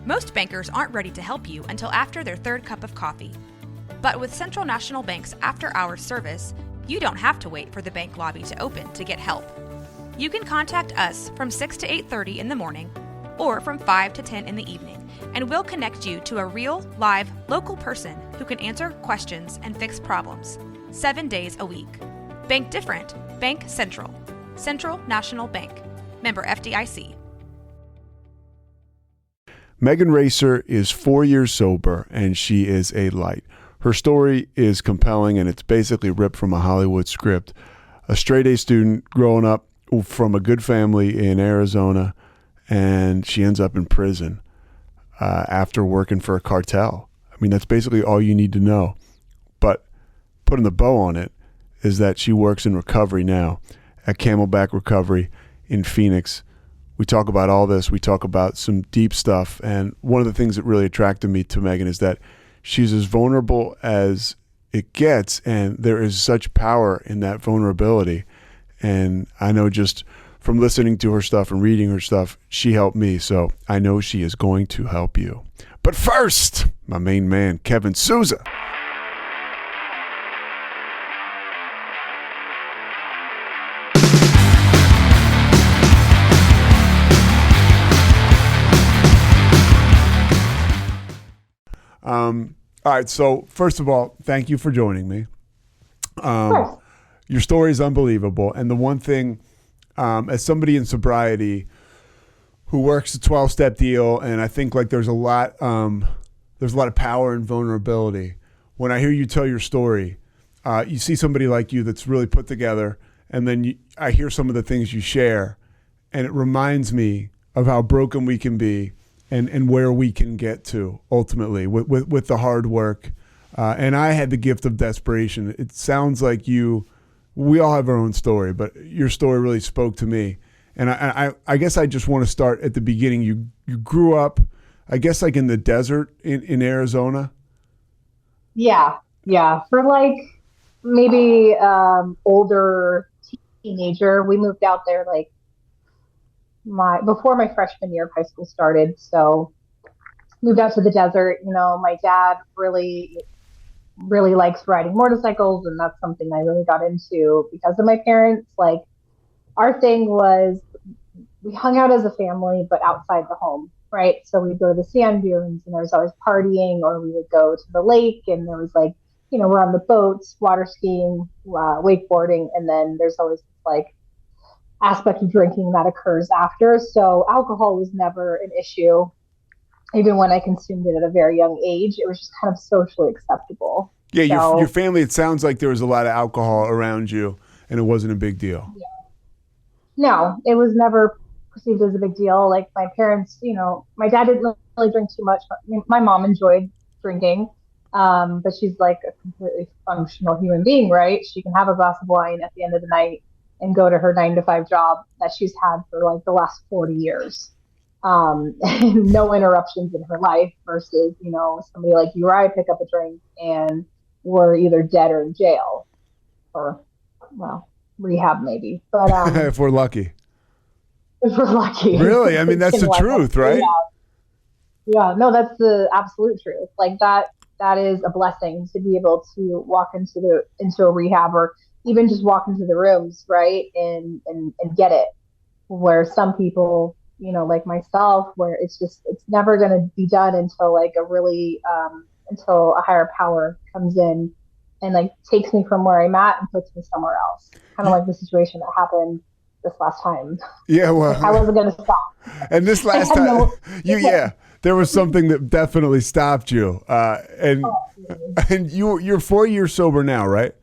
Most bankers aren't ready to help you until after their third cup of coffee. But with Central National Bank's after-hours service, you don't have to wait for the bank lobby to open to get help. You can contact us from 6 to 8:30 in the morning or from 5 to 10 in the evening, and we'll connect you to a real, live, local person who can answer questions and fix problems 7 days a week. Bank different. Bank Central. Central National Bank. Member FDIC. Megan Racer is 4 years sober, and she is a light. Her story is compelling, and it's basically ripped from a Hollywood script. A straight-A student growing up from a good family in Arizona, and she ends up in prison after working for a cartel. I mean, that's basically all you need to know. But putting the bow on it is that she works in recovery now at Camelback Recovery in Phoenix. We talk about all this. We talk about some deep stuff. And one of the things that really attracted me to Megan is that she's as vulnerable as it gets, and there is such power in that vulnerability. And I know just from listening to her stuff and reading her stuff, she helped me. So I know she is going to help you. But first, my main man, Kevin Souza. All right. So first of all, thank you for joining me. Your story is unbelievable. And the one thing, as somebody in sobriety who works a 12-step deal, and I think like there's a lot of power and vulnerability. When I hear you tell your story, you see somebody like you that's really put together, and then I hear some of the things you share, and it reminds me of how broken we can be. And where we can get to ultimately with the hard work. And I had the gift of desperation. It sounds like we all have our own story, but your story really spoke to me. And I guess I just want to start at the beginning. You grew up, I guess, like in the desert in Arizona? Yeah. For like maybe older teenager. We moved out there like before my freshman year of high school started. So moved out to the desert. You know, my dad really likes riding motorcycles, and that's something I really got into because of my parents. Like, our thing was we hung out as a family, but outside the home, right? So we'd go to the sand dunes, and there was always partying, or we would go to the lake, and there was like, you know, we're on the boats, water skiing, wakeboarding, and then there's always like aspect of drinking that occurs after. So alcohol was never an issue. Even when I consumed it at a very young age, it was just kind of socially acceptable. Yeah, so, your family, it sounds like there was a lot of alcohol around you, and it wasn't a big deal. Yeah. No, it was never perceived as a big deal. Like, my parents, you know, my dad didn't really drink too much. My mom enjoyed drinking, but she's like a completely functional human being, right? She can have a glass of wine at the end of the night and go to her 9-to-5 job that she's had for like the last 40 years. And no interruptions in her life versus, you know, somebody like you or I pick up a drink and we're either dead or in jail or, well, rehab maybe. But if we're lucky. If we're lucky. Really? I mean, that's the truth, right? Yeah, no, that's the absolute truth. Like that is a blessing to be able to walk into a rehab, or even just walk into the rooms, right, and get it. Where some people, you know, like myself, where it's never going to be done until like until a higher power comes in and like takes me from where I'm at and puts me somewhere else. Kind of like the situation that happened this last time. Yeah, well, like I wasn't going to stop. And this last time, there was something that definitely stopped you. And you're 4 years sober now, right?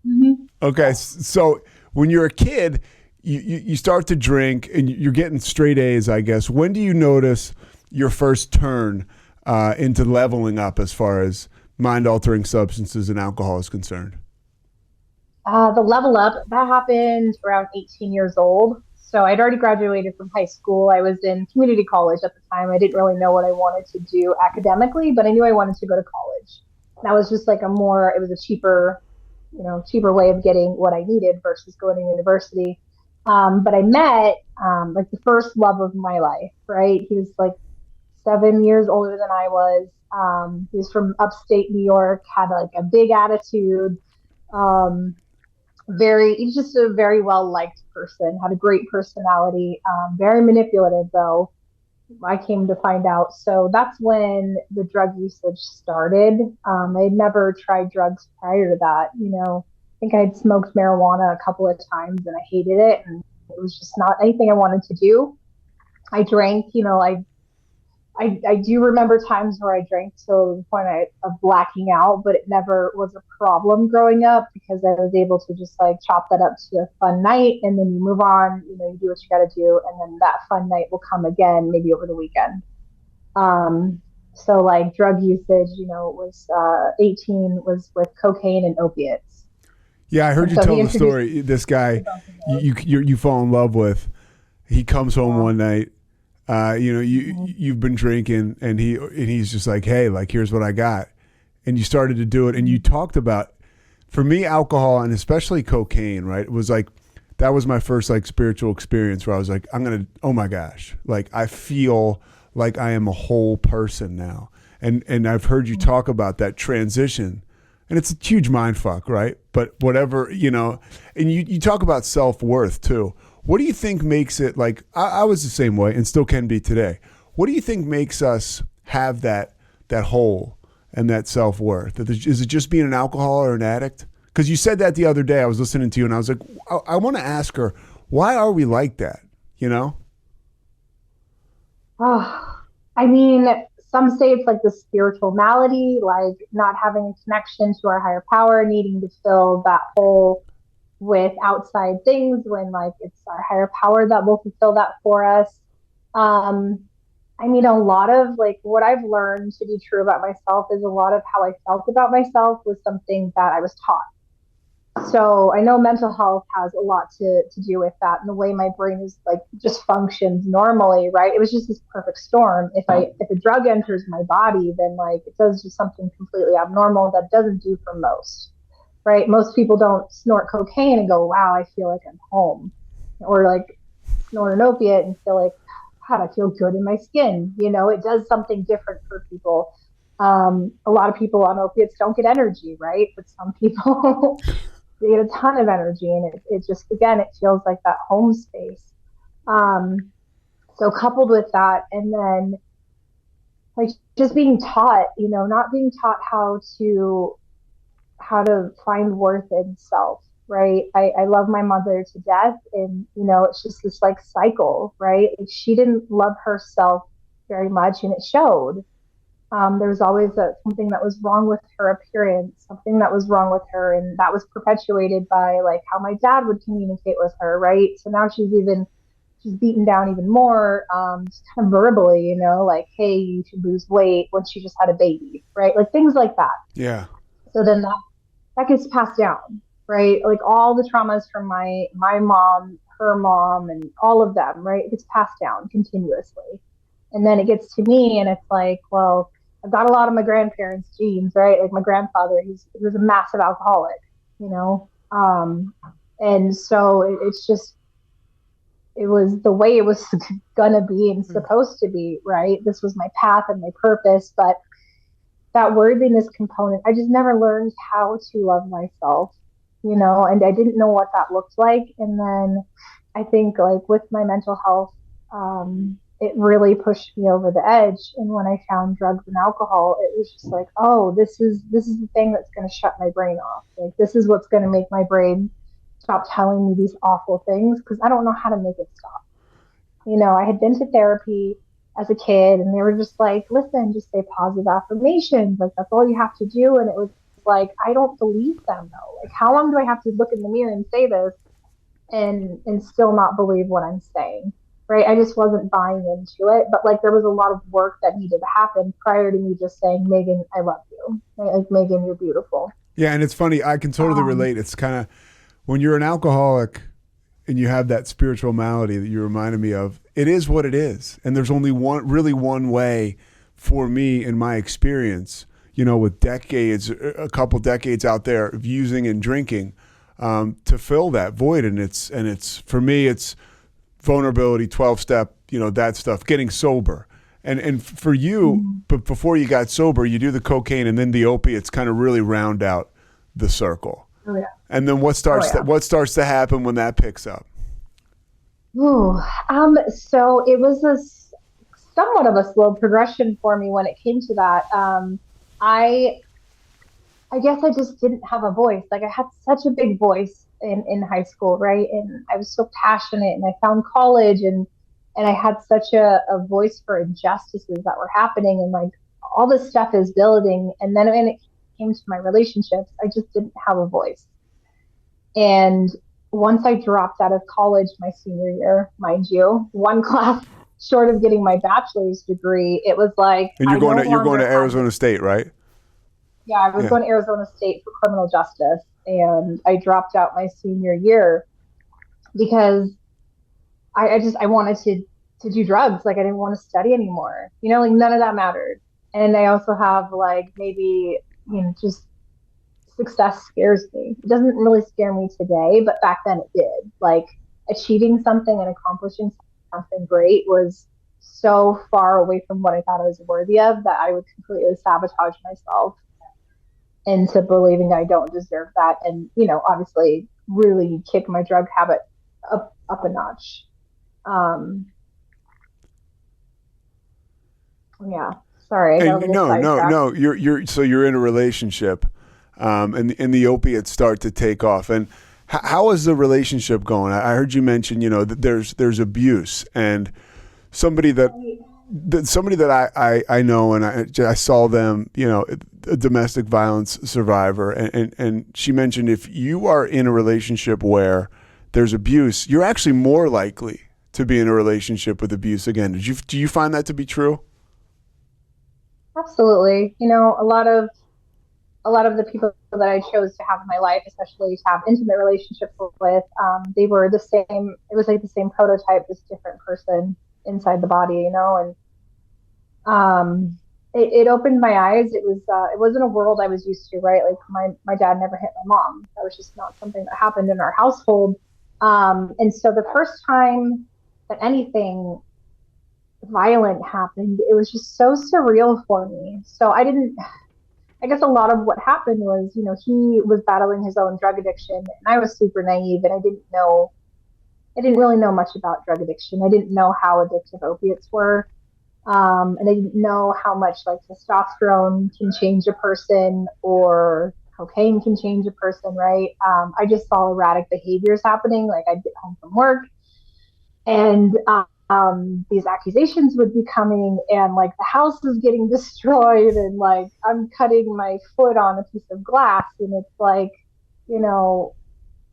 Mm-hmm. Okay, so when you're a kid, you start to drink and you're getting straight A's, I guess. When do you notice your first turn into leveling up as far as mind-altering substances and alcohol is concerned? The level up, that happened around 18 years old. So I'd already graduated from high school. I was in community college at the time. I didn't really know what I wanted to do academically, but I knew I wanted to go to college. That was just like it was a cheaper way of getting what I needed versus going to university. But I met like the first love of my life, right? He was like 7 years older than I was. He was from upstate New York, had like a big attitude. Um, he's just a very well liked person, had a great personality, very manipulative though. I came to find out. So that's when the drug usage started. I had never tried drugs prior to that. I think I had smoked marijuana a couple of times and I hated it. And it was just not anything I wanted to do. I drank, I do remember times where I drank to the point of blacking out, but it never was a problem growing up because I was able to just like chop that up to a fun night and then you move on, you do what you got to do. And then that fun night will come again, maybe over the weekend. So like drug usage, was 18 was with cocaine and opiates. Yeah, I heard you tell the story. This guy you fall in love with, he comes home one night. You've been drinking and he's just like, hey, like, here's what I got. And you started to do it. And you talked about, for me, alcohol and especially cocaine, right? It was like, that was my first like spiritual experience where I was like, oh my gosh, like I feel like I am a whole person now. And I've heard you talk about that transition and it's a huge mind fuck, right? But whatever, and you talk about self-worth too. What do you think makes it like, I was the same way and still can be today. What do you think makes us have that hole and that self-worth? Is it just being an alcoholic or an addict? Because you said that the other day, I was listening to you and I was like, I want to ask her, why are we like that? Oh, I mean, some say it's like the spiritual malady, like not having a connection to our higher power, needing to fill that hole with outside things when like it's our higher power that will fulfill that for us. I mean, a lot of like what I've learned to be true about myself is a lot of how I felt about myself was something that I was taught. So I know mental health has a lot to do with that and the way my brain is like just functions normally, right? It was just this perfect storm. If a drug enters my body, then like it does just something completely abnormal that doesn't do for most. Right? Most people don't snort cocaine and go, wow, I feel like I'm home. Or like snort an opiate and feel like, God, I feel good in my skin. It does something different for people. A lot of people on opiates don't get energy, right? But some people, they get a ton of energy. And it just, again, it feels like that home space. So coupled with that, and then like just being taught, not being taught how to find worth in self, right? I love my mother to death and, it's just this like cycle, right? She didn't love herself very much and it showed. There was always something that was wrong with her appearance, something that was wrong with her. And that was perpetuated by like how my dad would communicate with her, right? So now she's beaten down even more, just kind of verbally, like, hey, you should lose weight when she just had a baby, right? Like things like that. Yeah. So then that gets passed down, right? Like all the traumas from my mom, her mom, and all of them, right? It gets passed down continuously. And then it gets to me and it's like, well, I've got a lot of my grandparents' genes, right? Like my grandfather, he was a massive alcoholic, and so it's just, it was the way it was gonna be and supposed to be, right? This was my path and my purpose, but that worthiness component, I just never learned how to love myself, and I didn't know what that looked like. And then I think like with my mental health, it really pushed me over the edge. And when I found drugs and alcohol, it was just like, oh, this is the thing that's going to shut my brain off. Like this is what's going to make my brain stop telling me these awful things because I don't know how to make it stop. I had been to therapy as a kid and they were just like, listen, just say positive affirmations. Like that's all you have to do. And it was like, I don't believe them though. Like how long do I have to look in the mirror and say this and still not believe what I'm saying? Right. I just wasn't buying into it. But like there was a lot of work that needed to happen prior to me just saying, Megan, I love you. Right? Like Megan, you're beautiful. Yeah. And it's funny. I can totally relate. It's kind of when you're an alcoholic and you have that spiritual malady that you reminded me of, it is what it is. And there's only one way for me in my experience, with a couple decades out there of using and drinking, to fill that void. And it's for me, it's vulnerability, 12-step, that stuff, getting sober. And for you, but before you got sober, you do the cocaine and then the opiates kind of really round out the circle. Oh, yeah. And then what starts what starts to happen when that picks up? Ooh, so it was somewhat of a slow progression for me when it came to that. I I guess I just didn't have a voice. Like I had such a big voice in high school, right? And I was so passionate, and I found college, and I had such a voice for injustices that were happening, and like all this stuff is building. And then when it came to my relationships, I just didn't have a voice. And once I dropped out of college my senior year, mind you, one class short of getting my bachelor's degree, it was like And you're going to Arizona State, right? Yeah, I was going to Arizona State for criminal justice, and I dropped out my senior year because I wanted to do drugs. Like I didn't want to study anymore. You know, like none of that mattered. And I also have like maybe, just success scares me. It doesn't really scare me today, but back then it did. Like achieving something and accomplishing something great was so far away from what I thought I was worthy of that I would completely sabotage myself into believing I don't deserve that, and obviously really kick my drug habit up a notch. Yeah, sorry. No. You're in a relationship, and the opiates start to take off. And how is the relationship going? I heard you mention that there's abuse, and somebody that I know, and I saw them, a domestic violence survivor, and she mentioned if you are in a relationship where there's abuse, you're actually more likely to be in a relationship with abuse again. Do you find that to be true? Absolutely. A lot of the people that I chose to have in my life, especially to have intimate relationships with, they were the same. It was like the same prototype, just different person inside the body, and it opened my eyes. It wasn't a world I was used to, right? Like my dad never hit my mom. That was just not something that happened in our household. And so the first time that anything violent happened, it was just so surreal for me. So I guess a lot of what happened was, he was battling his own drug addiction, and I was super naive, and I didn't really know much about drug addiction. I didn't know how addictive opiates were. And I didn't know how much like testosterone can change a person or cocaine can change a person, right? I just saw erratic behaviors happening. Like I'd get home from work and these accusations would be coming, and like the house is getting destroyed, and like I'm cutting my foot on a piece of glass, and it's like,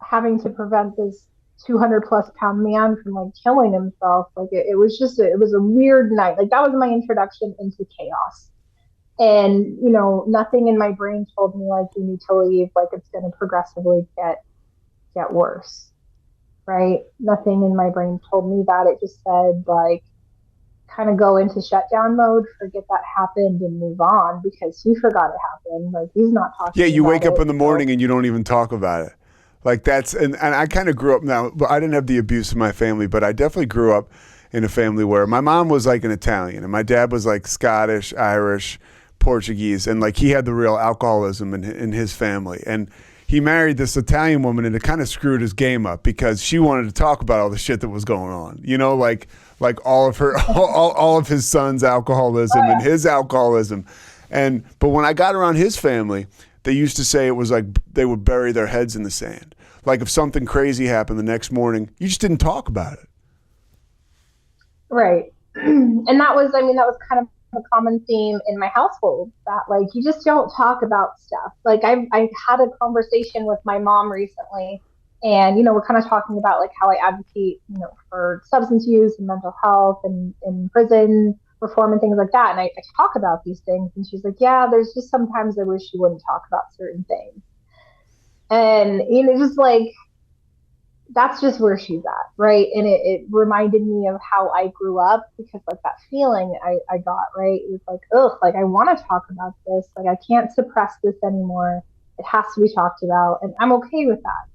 having to prevent this 200+ pound man from like killing himself. Like it was a weird night. Like that was my introduction into chaos. And nothing in my brain told me like you need to leave, like it's going to progressively get worse, right? Nothing in my brain told me that. It just said like kind of go into shutdown mode, forget that happened, and move on, because he forgot it happened. Like he's not talking. Yeah, you wake up in the morning and you don't even talk about it. Like that's, and I kind of grew up now, but I didn't have the abuse in my family, but I definitely grew up in a family where my mom was like an Italian and my dad was like Scottish, Irish, Portuguese. And like he had the real alcoholism in his family. And he married this Italian woman, and it kind of screwed his game up because she wanted to talk about all the shit that was going on, like all of her, all of his son's alcoholism and his alcoholism. But when I got around his family, they used to say it was like they would bury their heads in the sand. Like if something crazy happened the next morning, you just didn't talk about it. Right. And that was kind of a common theme in my household, that like you just don't talk about stuff. Like I had a conversation with my mom recently, and we're kind of talking about like how I advocate for substance use and mental health and prison reform and things like that. And I talk about these things, and she's like, yeah, there's just sometimes I wish you wouldn't talk about certain things. And just like that's just where she's at, right? And it reminded me of how I grew up, because like that feeling I got, right? It was like, ugh, like I want to talk about this. Like I can't suppress this anymore. It has to be talked about, and I'm okay with that.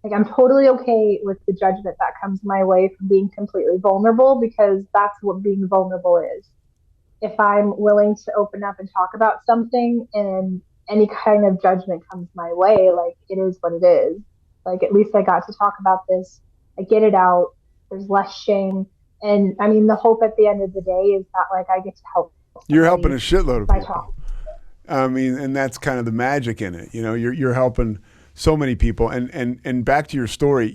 Like I'm totally okay with the judgment that comes my way from being completely vulnerable, because that's what being vulnerable is. if I'm willing to open up and talk about something and any kind of judgment comes my way, like it is what it is. Like at least I got to talk about this. I get it out. There's less shame. And I mean, the hope at the end of the day is that like I get to help You're helping a shitload of by people. talking. I mean, and that's kind of the magic in it. You know, you're helping so many people. And back to your story,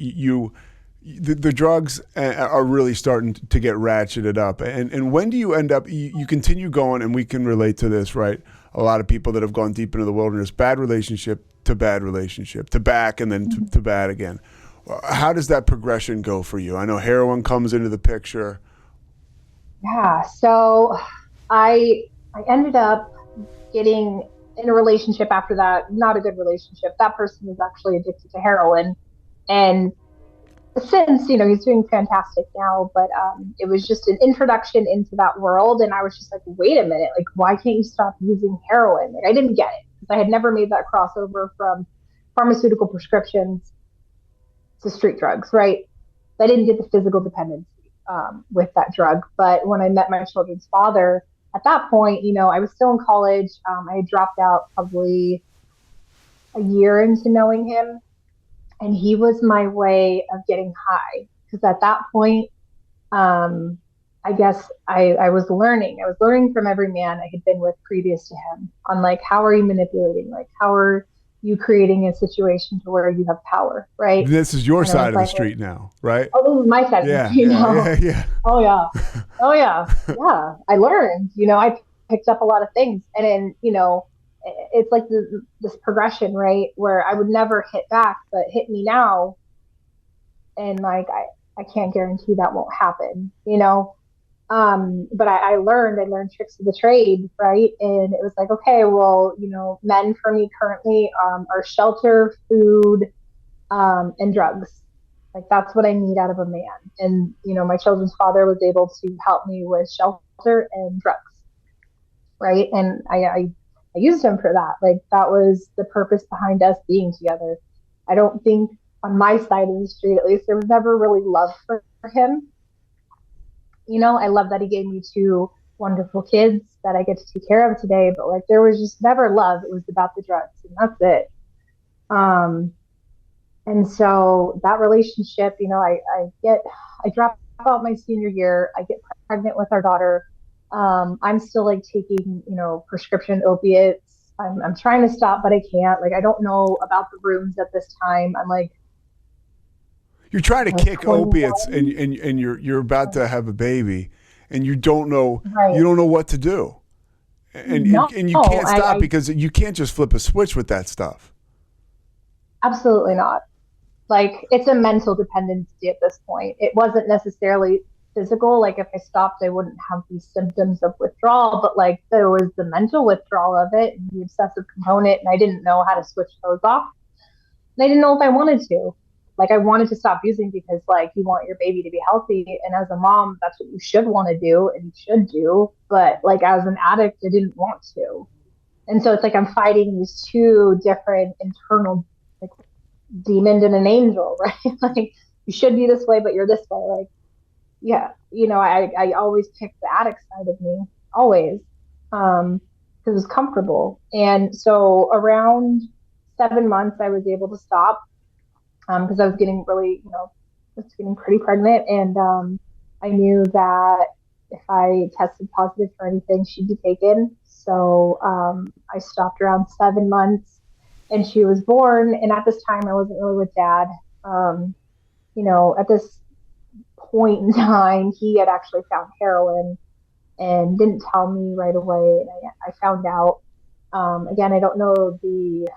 the drugs are really starting to get ratcheted up. And when do you end up? You continue going, and we can relate to this, right? A lot of people that have gone deep into the wilderness, bad relationship to back, and then to bad again. How does that progression go for you? I know heroin comes into the picture. Yeah. So I ended up getting in a relationship after that, not a good relationship. That person was actually addicted to heroin. And since, he's doing fantastic now, but it was just an introduction into that world. And I was just like, wait a minute, like, why can't you stop using heroin? Like, I didn't get it because I had never made that crossover from pharmaceutical prescriptions to street drugs, right? I didn't get the physical dependency with that drug. But when I met my children's father, at that point, I was still in college. I had dropped out probably a year into knowing him. And he was my way of getting high. Because at that point, I guess I was learning. I was learning from every man I had been with previous to him on like, how are you manipulating? Like, how are you creating a situation to where you have power, right? This is your side of the street now, right? Oh, this is my side of the street now. Yeah. Oh, yeah. Oh, yeah. Yeah. I learned, I picked up a lot of things. And then, it's like this progression, right? Where I would never hit back, but hit me now. And like, I can't guarantee that won't happen, but I learned tricks of the trade, right? And it was like, okay, well, men for me currently are shelter, food, and drugs. Like that's what I need out of a man. And, my children's father was able to help me with shelter and drugs, right? And I used him for that. Like that was the purpose behind us being together. I don't think on my side of the street, at least, there was never really love for him. I love that he gave me 2 wonderful kids that I get to take care of today, but like there was just never love. It was about the drugs and that's it. And so that relationship, I drop out my senior year, I get pregnant with our daughter. I'm still like taking, prescription opiates. I'm trying to stop, but I can't. Like, I don't know about the rooms at this time. I'm like, you're trying to kick opiates and you're about to have a baby and you don't know, right. You don't know what to do. And you can't stop because you can't just flip a switch with that stuff. Absolutely not. Like it's a mental dependency at this point. It wasn't necessarily physical. Like if I stopped, I wouldn't have these symptoms of withdrawal, but like there was the mental withdrawal of it and the obsessive component. And I didn't know how to switch those off. And I didn't know if I wanted to. Like I wanted to stop using because like you want your baby to be healthy. And as a mom, that's what you should want to do and you should do. But like as an addict, I didn't want to. And so it's like I'm fighting these 2 different internal like demon and an angel, right? Like you should be this way, but you're this way. Like, yeah, I always pick the addict side of me, always, because it was comfortable. And so around 7 months, I was able to stop. Because I was getting really, getting pretty pregnant. And I knew that if I tested positive for anything, she'd be taken. So I stopped around 7 months and she was born. And at this time, I wasn't really with dad. At this point in time, he had actually found heroin and didn't tell me right away. And I found out. Again, I don't know the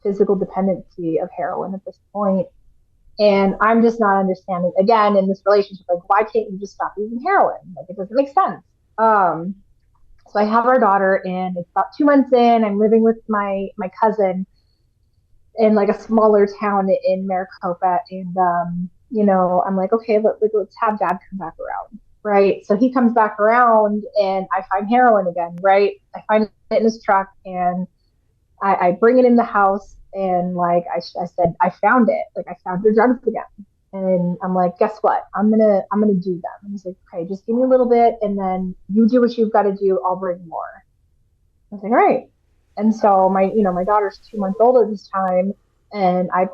physical dependency of heroin at this point. And I'm just not understanding, again, in this relationship, like, why can't you just stop using heroin? Like, it doesn't make sense. So I have our daughter, and it's about 2 months in. I'm living with my cousin in, like, a smaller town in Maricopa. And, I'm like, okay, let's have dad come back around, right? So he comes back around, and I find heroin again, right? I find it in his truck, and I bring it in the house. And like I said, I found it. Like I found your drugs again. And I'm like, guess what? I'm gonna do them. And he's like, okay, just give me a little bit, and then you do what you've got to do. I'll bring more. I was like, all right. And so my daughter's 2 months old at this time, and I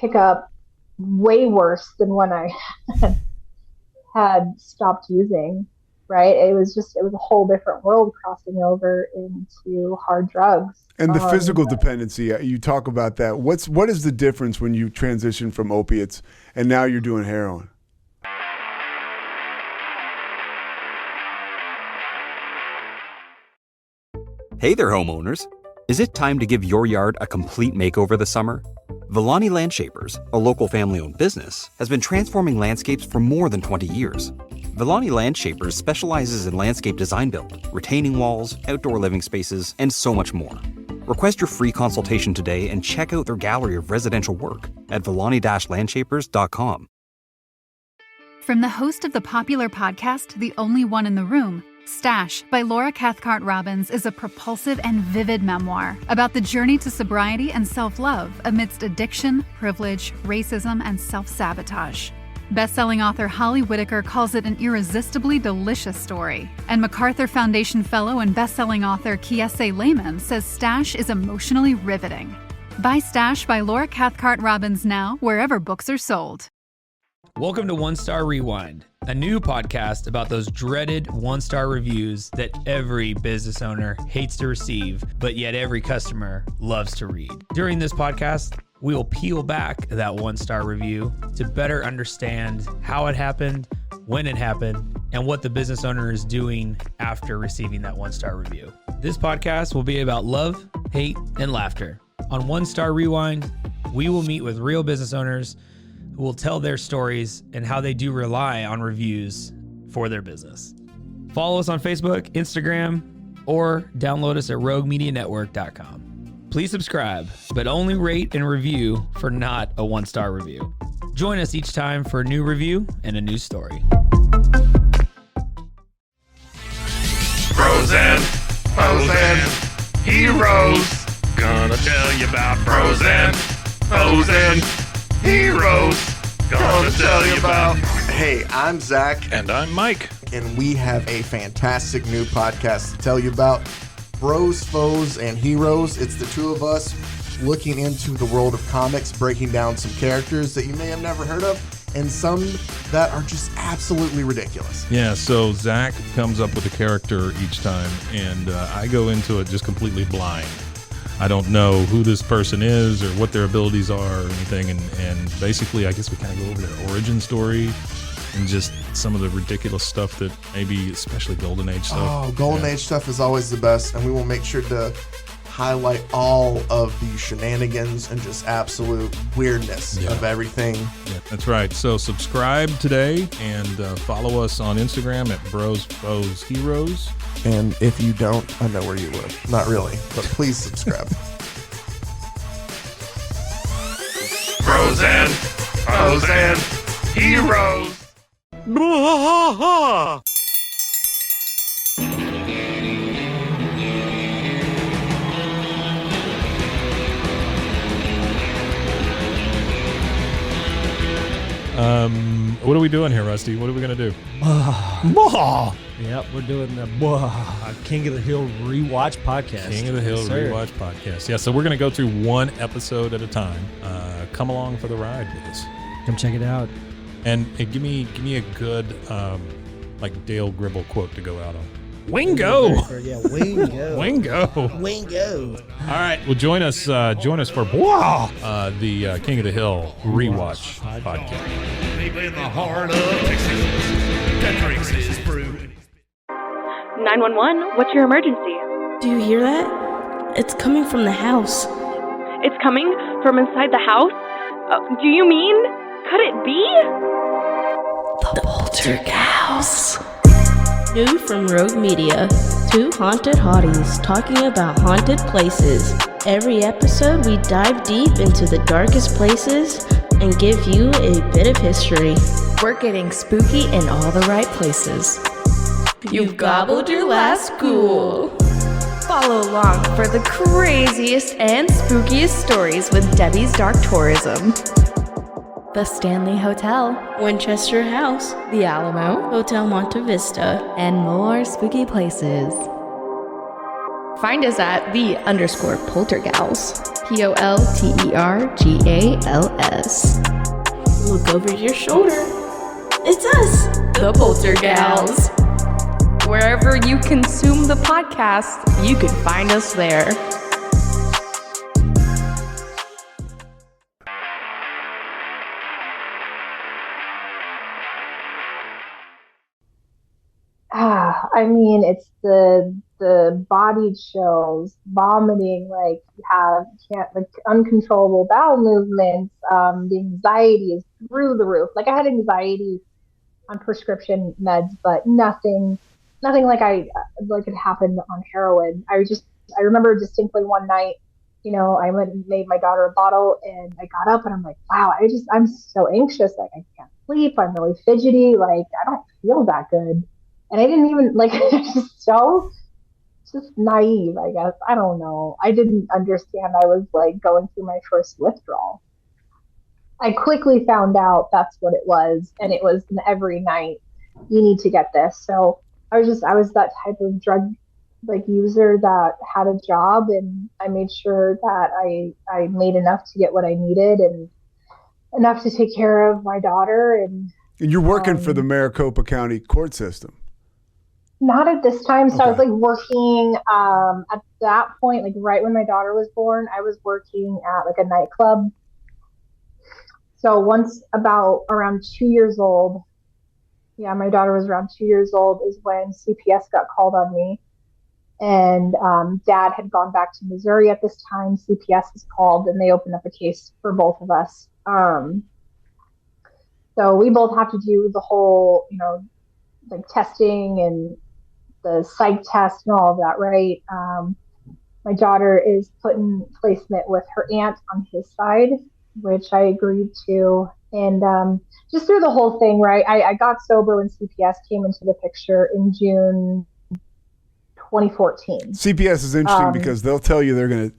pick up way worse than when I had stopped using. Right? It was a whole different world crossing over into hard drugs. And the physical dependency, you talk about that. What is the difference when you transition from opiates and now you're doing heroin? Hey there, homeowners. Is it time to give your yard a complete makeover this summer? Villani Landshapers, a local family-owned business, has been transforming landscapes for more than 20 years. Villani Landshapers specializes in landscape design build, retaining walls, outdoor living spaces, and so much more. Request your free consultation today and check out their gallery of residential work at villani-landshapers.com. From the host of the popular podcast, The Only One in the Room, Stash by Laura Cathcart-Robbins is a propulsive and vivid memoir about the journey to sobriety and self-love amidst addiction, privilege, racism, and self-sabotage. Best-selling author Holly Whitaker calls it an irresistibly delicious story, and MacArthur Foundation fellow and best-selling author Kiese Lehman says Stash is emotionally riveting. Buy Stash by Laura Cathcart-Robbins now, wherever books are sold. Welcome to One Star Rewind, a new podcast about those dreaded one-star reviews that every business owner hates to receive, but yet every customer loves to read. During this podcast, we will peel back that one-star review to better understand how it happened, when it happened, and what the business owner is doing after receiving that one-star review. This podcast will be about love, hate, and laughter. On One Star Rewind, we will meet with real business owners who will tell their stories and how they do rely on reviews for their business. Follow us on Facebook, Instagram, or download us at roguemedianetwork.com. Please subscribe, but only rate and review for not a one-star review. Join us each time for a new review and a new story. Bros and foes and heroes. Gonna tell you about bros and foes and heroes. Gonna tell you about. Hey, I'm Zach. And I'm Mike. And we have a fantastic new podcast to tell you about. Bros, Foes, and Heroes. It's the two of us looking into the world of comics, breaking down some characters that you may have never heard of, and some that are just absolutely ridiculous. Yeah, so Zach comes up with a character each time, and I go into it just completely blind. I don't know who this person is or what their abilities are or anything, and basically I guess we kind of go over their origin story and just some of the ridiculous stuff that maybe, especially Golden Age stuff. Oh, Golden Age stuff is always the best, and we will make sure to highlight all of the shenanigans and just absolute weirdness of everything. Yeah, that's right. So subscribe today and follow us on Instagram at Bros, Foes, Heroes. And if you don't, I know where you live. Not really, but please subscribe. Bros and foes and heroes. What are we doing here, Rusty? What are we going to do? Yep, we're doing the King of the Hill Rewatch podcast. King of the Hill Rewatch podcast. Yeah, so we're going to go through one episode at a time. Come along for the ride with us. Come check it out. And give me a good like Dale Gribble quote to go out on. Wingo. Yeah, Wingo. Wingo. Wingo. All right. Well, join us for the King of the Hill Rewatch podcast. In the heart of Texas, that drinks his brew. 911, what's your emergency? Do you hear that? It's coming from the house. It's coming from inside the house? Do you mean? Could it be? The Poltergeist. New from Rogue Media. Two haunted hotties talking about haunted places. Every episode we dive deep into the darkest places and give you a bit of history. We're getting spooky in all the right places. You've gobbled your last ghoul. Follow along for the craziest and spookiest stories with Debbie's Dark Tourism. The Stanley Hotel, Winchester House, The Alamo, Hotel Monte Vista, and more spooky places. Find us at _Poltergals. POLTERGALS. Look over your shoulder. It's us, The Poltergals. Wherever you consume the podcast, you can find us there. I mean, it's the body chills, vomiting, like uncontrollable bowel movements. The anxiety is through the roof. Like I had anxiety on prescription meds, but nothing like it happened on heroin. I remember distinctly one night, I went and made my daughter a bottle, and I got up and I'm like, wow, I'm so anxious. Like I can't sleep. I'm really fidgety. Like I don't feel that good. And I didn't even just naive, I guess. I don't know. I didn't understand I was like going through my first withdrawal. I quickly found out that's what it was. And it was every night, you need to get this. So I was that type of drug user that had a job, and I made sure that I made enough to get what I needed and enough to take care of my daughter. And you're working for the Maricopa County court system. Not at this time. So okay. I was working at that point, right when my daughter was born, I was working at a nightclub. So once around 2 years old, my daughter was around 2 years old, is when CPS got called on me. And Dad had gone back to Missouri at this time. CPS was called, and they opened up a case for both of us. So we both have to do the whole, testing and the psych test and all of that, right? My daughter is put in placement with her aunt on his side, which I agreed to. And just through the whole thing, right? I got sober when CPS came into the picture in June 2014. CPS is interesting because they'll tell you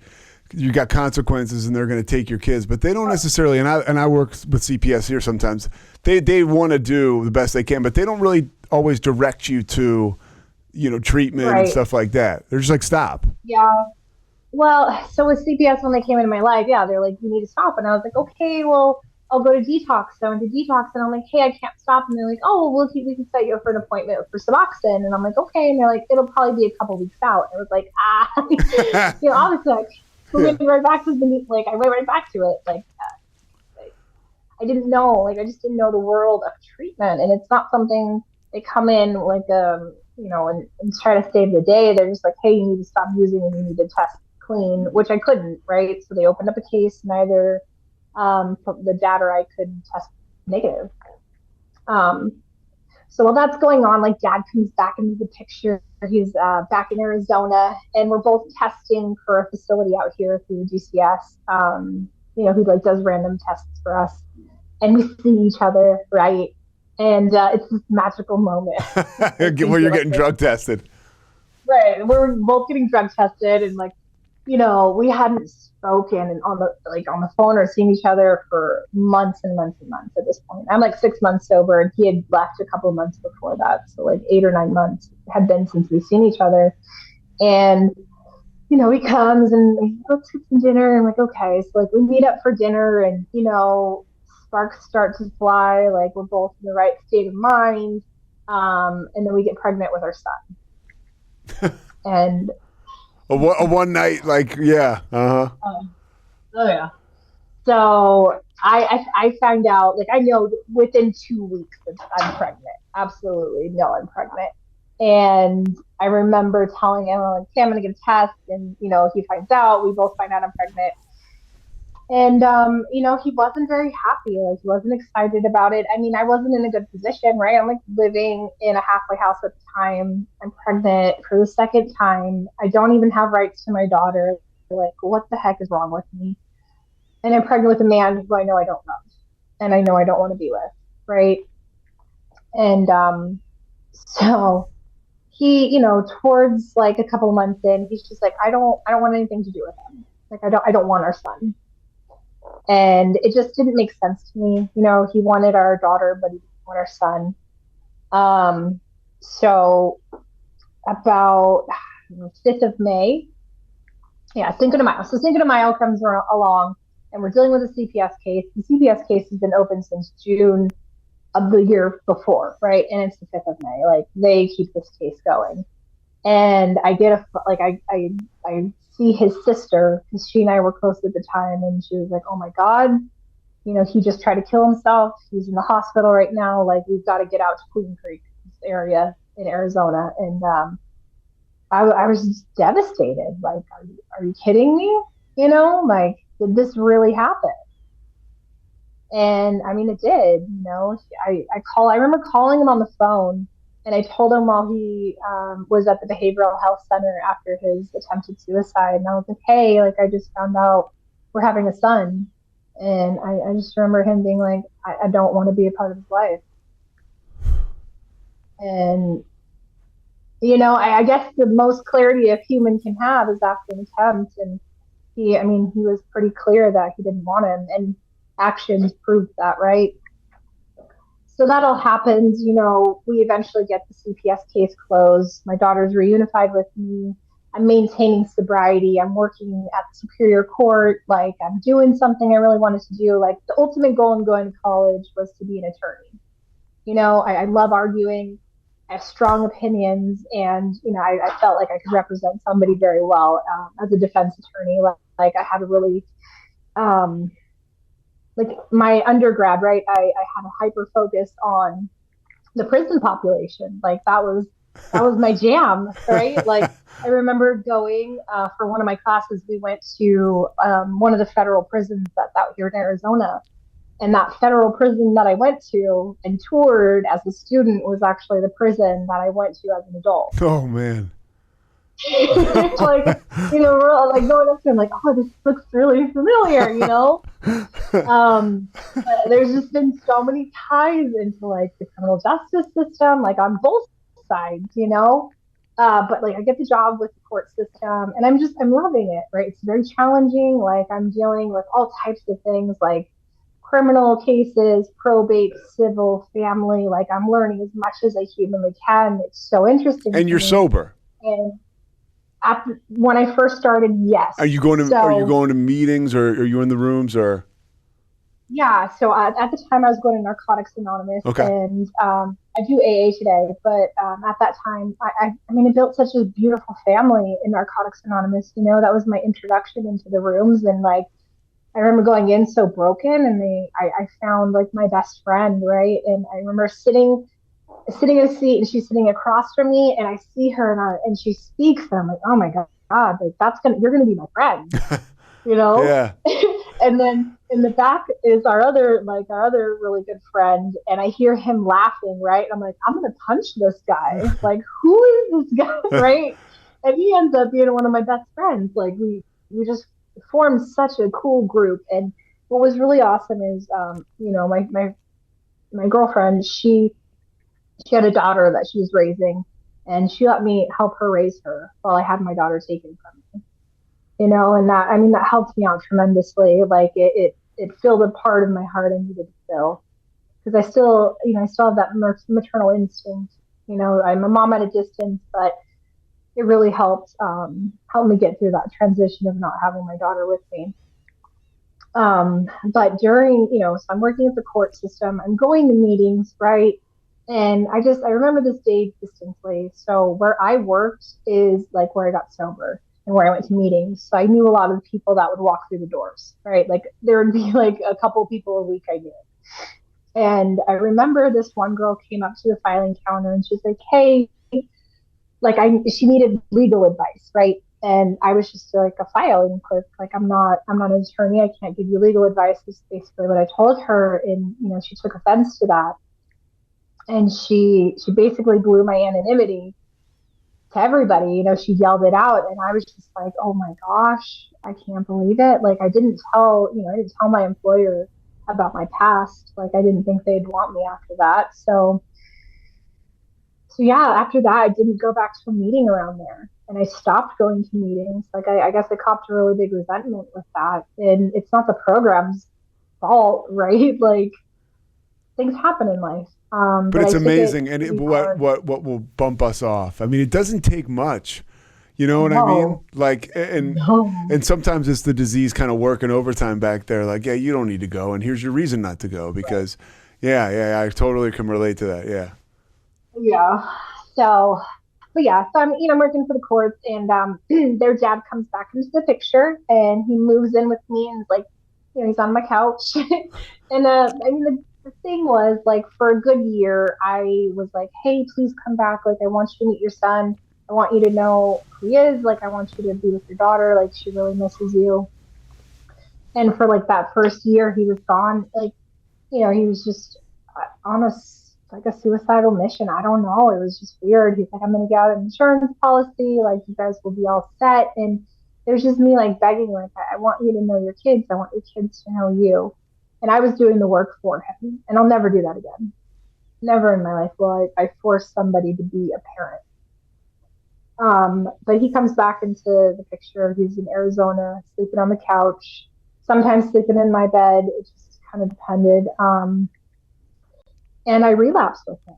you got consequences and they're going to take your kids, but they don't necessarily, and I work with CPS here sometimes, they want to do the best they can, but they don't really always direct you to treatment and stuff like that. They're just stop. Yeah. Well, so with CPS, when they came into my life, they're like, you need to stop. And I was like, okay, well, I'll go to detox. So I went to detox, and I'm like, hey, I can't stop. And they're like, oh, well, we can set you up for an appointment for Suboxone. And I'm like, okay. And they're like, it'll probably be a couple weeks out. And I was like, obviously, I went right back to it. I didn't know, I just didn't know the world of treatment. And it's not something they come in and try to save the day. They're just like, hey, you need to stop using and you need to test clean, which I couldn't, right? So they opened up a case, neither the dad or I could test negative. So while that's going on, Dad comes back into the picture. He's back in Arizona, and we're both testing for a facility out here through DCS, who does random tests for us. And we see each other, right? And it's this magical moment. Where you're getting drug tested. Right. We're both getting drug tested, and we hadn't spoken on the phone or seen each other for months and months and months at this point. I'm 6 months sober, and he had left a couple of months before that. So 8 or 9 months had been since we've seen each other. And he comes and let's get some dinner, and okay. So we meet up for dinner, and sparks start to fly. We're both in the right state of mind. And then we get pregnant with our son. And a one night, yeah. Uh-huh. Oh yeah. So I found out, I know within 2 weeks that I'm pregnant. Absolutely know I'm pregnant. And I remember telling him, okay, I'm going to get a test. And, he finds out, we both find out I'm pregnant. And, he wasn't very happy. He wasn't excited about it. I mean, I wasn't in a good position, right? I'm living in a halfway house at the time. I'm pregnant for the second time. I don't even have rights to my daughter. What the heck is wrong with me? And I'm pregnant with a man who I know I don't love, and I know I don't want to be with, right? And so he, towards a couple of months in, he's just I don't want anything to do with him. I don't want our son. And it just didn't make sense to me. You know, he wanted our daughter, but he didn't want our son. So about 5th of May, Cinco de Mayo. So Cinco de Mayo comes along, and we're dealing with a CPS case. The CPS case has been open since June of the year before, right? And it's the 5th of May. Like, they keep this case going. And I get I see his sister, because she and I were close at the time, and she was like, "Oh my God, you know, he just tried to kill himself. He's in the hospital right now. Like, we've got to get out to Queen Creek, this area in Arizona." And I was just devastated. Like, are you kidding me? You know, like, did this really happen? And I mean, it did. You know, I remember calling him on the phone, and I told him while he was at the behavioral health center after his attempted suicide, and I was like, "Hey, like, I just found out we're having a son." And I just remember him being like, I don't want to be a part of his life. And, you know, I guess the most clarity a human can have is after an attempt. And he was pretty clear that he didn't want him, and actions proved that, right? So that all happens. You know, we eventually get the CPS case closed. My daughter's reunified with me. I'm maintaining sobriety. I'm working at the Superior Court. Like, I'm doing something I really wanted to do. Like, the ultimate goal in going to college was to be an attorney. You know, I love arguing. I have strong opinions, and, you know, I felt like I could represent somebody very well as a defense attorney. Like I had a really, like, my undergrad, right? I had a hyper focus on the prison population. Like, that was my jam, right? Like, I remember going for one of my classes, we went to one of the federal prisons that's out here in Arizona. And that federal prison that I went to and toured as a student was actually the prison that I went to as an adult. Oh, man. It's like, you know, we're all like going up there and like, "Oh, this looks really familiar," you know? But there's just been so many ties into, like, the criminal justice system, like, on both sides, you know? But, like, I get the job with the court system, and I'm loving it, right? It's very challenging. Like, I'm dealing with all types of things, like criminal cases, probate, civil, family. Like, I'm learning as much as I humanly can. It's so interesting. And you're sober. And when I first started, yes. Are you going to meetings, or are you in the rooms, or? Yeah. So at the time I was going to Narcotics Anonymous, and I do AA today. But at that time, I built such a beautiful family in Narcotics Anonymous. You know, that was my introduction into the rooms, and, like, I remember going in so broken, and I found, like, my best friend, right? And I remember sitting in a seat, and she's sitting across from me, and I see her, and she speaks, and I'm like, "Oh my God, like, you're gonna be my friend," you know? Yeah. And then in the back is our other really good friend, and I hear him laughing, right? I'm like, I'm gonna punch this guy. Like, who is this guy, right? And he ends up being one of my best friends. Like, we just formed such a cool group. And what was really awesome is, you know, my girlfriend, she had a daughter that she was raising, and she let me help her raise her while I had my daughter taken from me. You know, and that helped me out tremendously. Like, it filled a part of my heart I needed to fill, because I still have that maternal instinct. You know, I'm a mom at a distance, but it really helped me get through that transition of not having my daughter with me. But during, you know, so I'm working at the court system, I'm going to meetings, right? And I remember this day distinctly. So where I worked is, like, where I got sober and where I went to meetings. So I knew a lot of the people that would walk through the doors, right? Like, there would be, like, a couple people a week I knew. And I remember this one girl came up to the filing counter, and she's like, "Hey," like, she needed legal advice, right? And I was just like a filing clerk. Like, I'm not an attorney. I can't give you legal advice, is basically what I told her. And, you know, she took offense to that. And she basically blew my anonymity to everybody. You know, she yelled it out, and I was just like, "Oh my gosh, I can't believe it." Like, I didn't tell my employer about my past. Like, I didn't think they'd want me after that. So yeah, after that, I didn't go back to a meeting around there. and I stopped going to meetings. Like, I guess I copped a really big resentment with that. And it's not the program's fault, right? Like, things happen in life. But I it's took amazing, it and pretty hard. what will bump us off? I mean, it doesn't take much. You know what I mean? Like, and sometimes it's the disease kind of working overtime back there. Like, yeah, you don't need to go, and here's your reason not to go because, yeah, I totally can relate to that. Yeah. Yeah. So, but yeah, so I'm working for the courts, and their dad comes back into the picture, and he moves in with me, and like, he's on my couch, and I mean the thing was like for a good year, I was like, hey, please come back. Like, I want you to meet your son. I want you to know who he is. Like, I want you to be with your daughter. Like, she really misses you. And for like that first year, he was gone. Like, he was just on like a suicidal mission. I don't know. It was just weird. He's like, I'm going to get out an insurance policy. Like, you guys will be all set. And it was just me like begging, like, I want you to know your kids. I want your kids to know you. And I was doing the work for him. And I'll never do that again. Never in my life will I force somebody to be a parent. But he comes back into the picture. He's in Arizona, sleeping on the couch, sometimes sleeping in my bed. It just kind of depended. And I relapsed with him.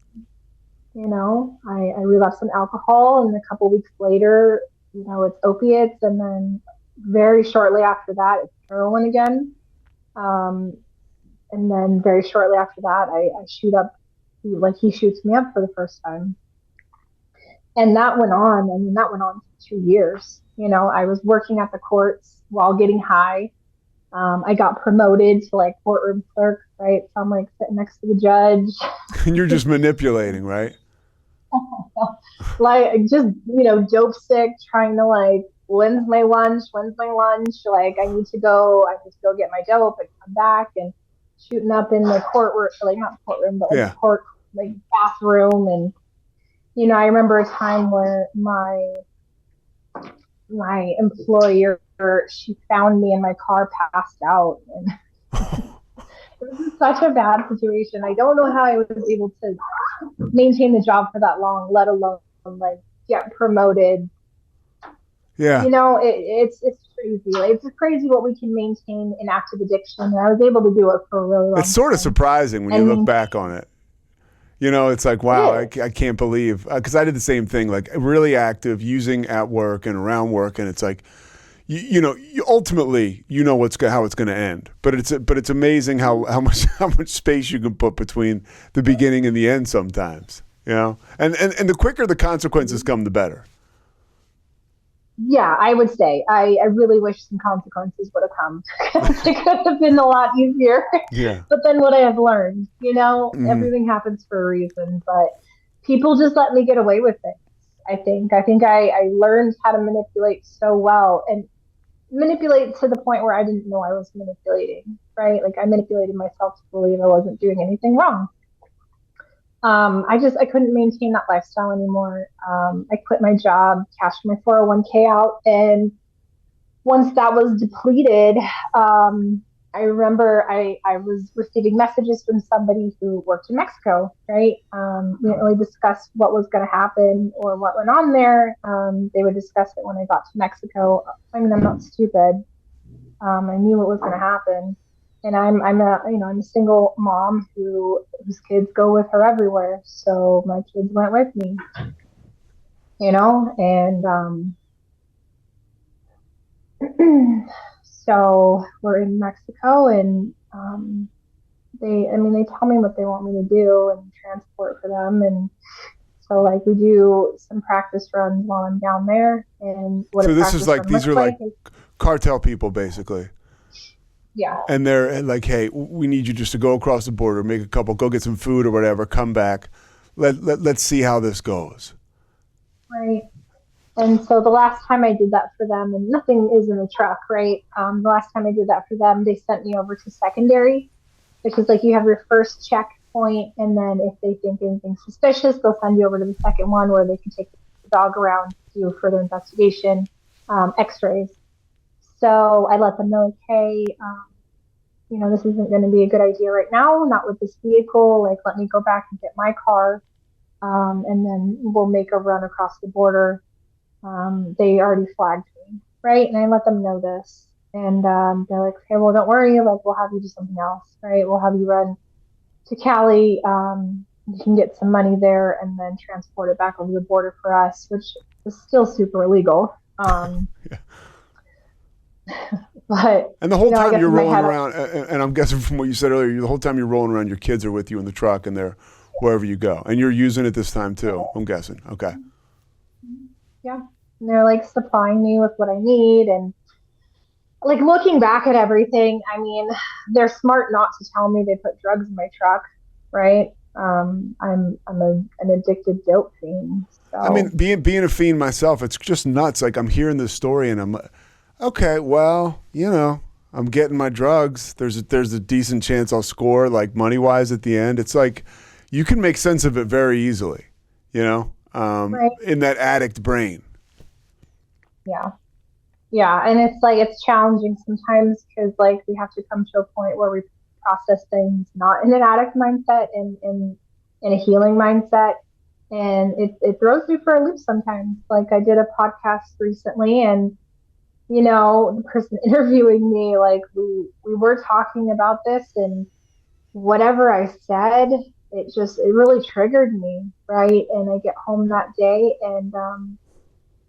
I relapsed on alcohol, and a couple weeks later, it's opiates, and then very shortly after that, it's heroin again. And then very shortly after that, I shoot up, he shoots me up for the first time. And that went on. I mean, that went on for 2 years. I was working at the courts while getting high. I got promoted to like courtroom clerk, right? So I'm like sitting next to the judge. And you're just manipulating, right? Like, just, dope sick, trying to like, when's my lunch? Like, I need to go get my dope and come back, and shooting up in the courtroom, like not courtroom, but like the court, like bathroom. And, I remember a time where my employer, she found me in my car passed out, and it was such a bad situation. I don't know how I was able to maintain the job for that long, let alone like get promoted. Yeah. It's crazy. Like, it's crazy what we can maintain in active addiction. And I was able to do it for a really long time. It's sort of surprising when you look back on it. It's like, wow, I can't believe, because I did the same thing, like really active, using at work and around work, and it's like, you ultimately, how it's going to end, but it's amazing how much space you can put between the beginning and the end sometimes, and the quicker the consequences come, the better. Yeah, I would say I really wish some consequences would have come. It could have been a lot easier. Yeah. But then what I have learned, everything happens for a reason. But people just let me get away with it. I think I learned how to manipulate so well, and manipulate to the point where I didn't know I was manipulating. Right? Like, I manipulated myself to believe I wasn't doing anything wrong. I couldn't maintain that lifestyle anymore. I quit my job, cashed my 401k out, and once that was depleted, I remember I was receiving messages from somebody who worked in Mexico, right? We didn't really discuss what was going to happen or what went on there. They would discuss it when I got to Mexico. I mean, I'm not stupid. I knew what was going to happen. And I'm a single mom whose kids go with her everywhere. So my kids went with me, and so we're in Mexico, and they tell me what they want me to do and transport for them. And so like we do some practice runs while I'm down there. And so this is like, these are like cartel people basically. Yeah. And they're like, hey, we need you just to go across the border, go get some food or whatever, come back. Let's see how this goes. Right. And so the last time I did that for them, and nothing is in the truck, right? The last time I did that for them, they sent me over to secondary, which is like you have your first checkpoint, and then if they think anything suspicious, they'll send you over to the second one where they can take the dog around, do further investigation, x-rays. So I let them know, like, hey, this isn't going to be a good idea right now, not with this vehicle. Like, let me go back and get my car, and then we'll make a run across the border. they already flagged me, right? And I let them know this. And they're like, okay, well, don't worry. Like, we'll have you do something else, right? We'll have you run to Cali. You can get some money there and then transport it back over the border for us, which is still super illegal. But and the whole time you're rolling head, around, and I'm guessing from what you said earlier, the whole time you're rolling around, your kids are with you in the truck and they're wherever you go. And you're using it this time too, I'm guessing. Okay. Yeah. And they're like supplying me with what I need. And like looking back at everything, I mean, they're smart not to tell me they put drugs in my truck, right? I'm an addicted dope fiend. So. I mean, being a fiend myself, it's just nuts. Like I'm hearing this story and I'm like, okay, well, you know, I'm getting my drugs. There's a decent chance I'll score, like money wise at the end. It's like you can make sense of it very easily, you know, right. In that addict brain. Yeah. Yeah. And it's like, it's challenging sometimes because like we have to come to a point where we process things not in an addict mindset and in a healing mindset. And it throws me for a loop sometimes. Like I did a podcast recently and, you know, the person interviewing me, like we were talking about this and whatever I said, it really triggered me. Right. And I get home that day and,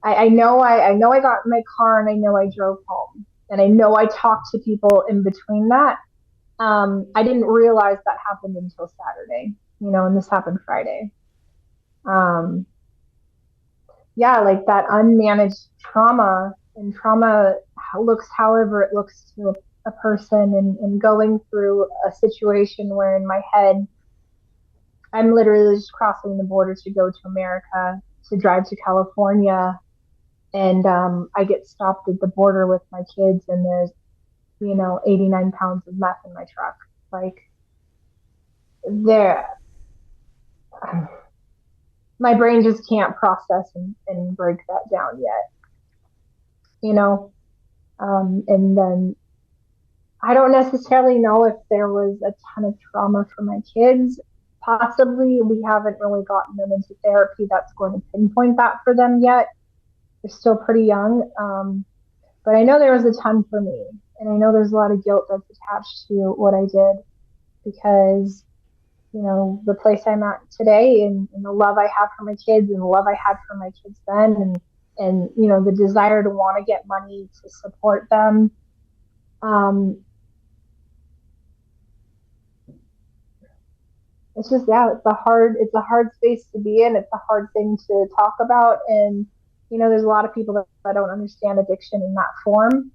I know I got in my car and I know I drove home and I know I talked to people in between that. I didn't realize that happened until Saturday, you know, and this happened Friday. Yeah, like that unmanaged trauma, and trauma looks however it looks to a person, and going through a situation where in my head, I'm literally just crossing the border to go to America, to drive to California. And I get stopped at the border with my kids and there's, you know, 89 pounds of meth in my truck. Like my brain just can't process and break that down yet, you know? And then I don't necessarily know if there was a ton of trauma for my kids. Possibly we haven't really gotten them into therapy that's going to pinpoint that for them yet. They're still pretty young. But I know there was a ton for me. And I know there's a lot of guilt that's attached to what I did because, you know, the place I'm at today and the love I have for my kids and the love I had for my kids then and you know, the desire to want to get money to support them. It's just, yeah, it's a hard space to be in. It's a hard thing to talk about. And, you know, there's a lot of people that don't understand addiction in that form.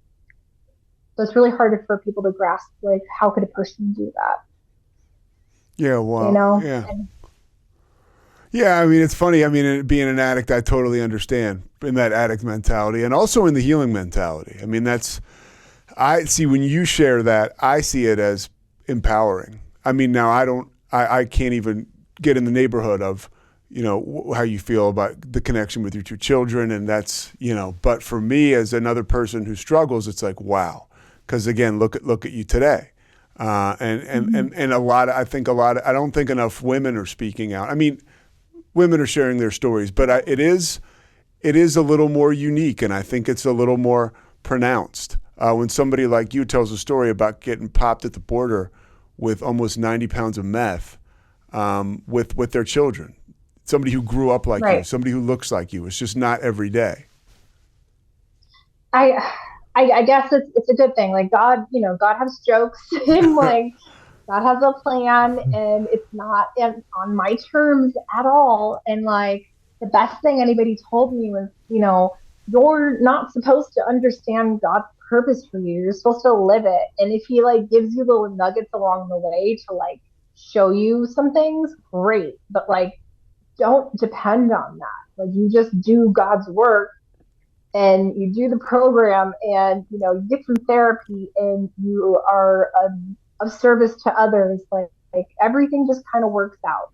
So it's really hard for people to grasp, like, how could a person do that? Yeah, well, you know? Yeah. Yeah, I mean, it's funny. I mean, being an addict, I totally understand in that addict mentality and also in the healing mentality. I mean, I see when you share that, I see it as empowering. I mean, now I can't even get in the neighborhood of, you know, how you feel about the connection with your two children. And that's, you know, but for me as another person who struggles, it's like, wow. Because again, look at you today. And a lot of, I don't think enough women are speaking out. I mean, women are sharing their stories, but it is a little more unique, and I think it's a little more pronounced. When somebody like you tells a story about getting popped at the border with almost 90 pounds of meth with their children, somebody who grew up like you, somebody who looks like you, it's just not every day. I guess it's a good thing. Like God, you know, God has jokes and like God has a plan and it's not on my terms at all. And like the best thing anybody told me was, you know, you're not supposed to understand God's purpose for you. You're supposed to live it. And if he like gives you little nuggets along the way to like show you some things, great. But like don't depend on that. Like you just do God's work and you do the program and, you know, you get some therapy and you are of service to others. Like everything just kind of works out.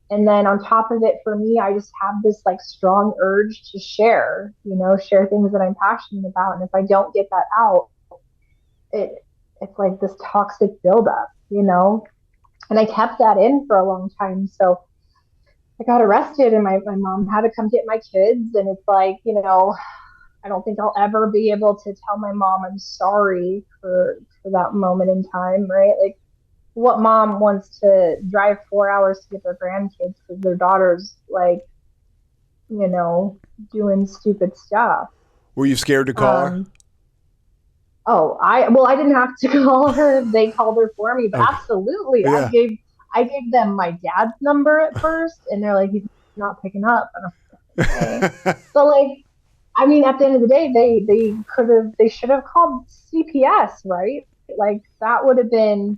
And then on top of it, for me, I just have this like strong urge to share things that I'm passionate about. And if I don't get that out, it's like this toxic buildup, you know, and I kept that in for a long time. So I got arrested and my mom had to come get my kids. And it's like, I don't think I'll ever be able to tell my mom I'm sorry for that moment in time, right? Like, what mom wants to drive 4 hours to get their grandkids because their daughter's like, doing stupid stuff? Were you scared to call her? Oh, I didn't have to call her. They called her for me, but Okay. absolutely. Yeah. I gave them my dad's number at first, and they're like, he's not picking up. And I'm like, okay. So like, I mean, at the end of the day, they should have called CPS, right? Like, that would have been,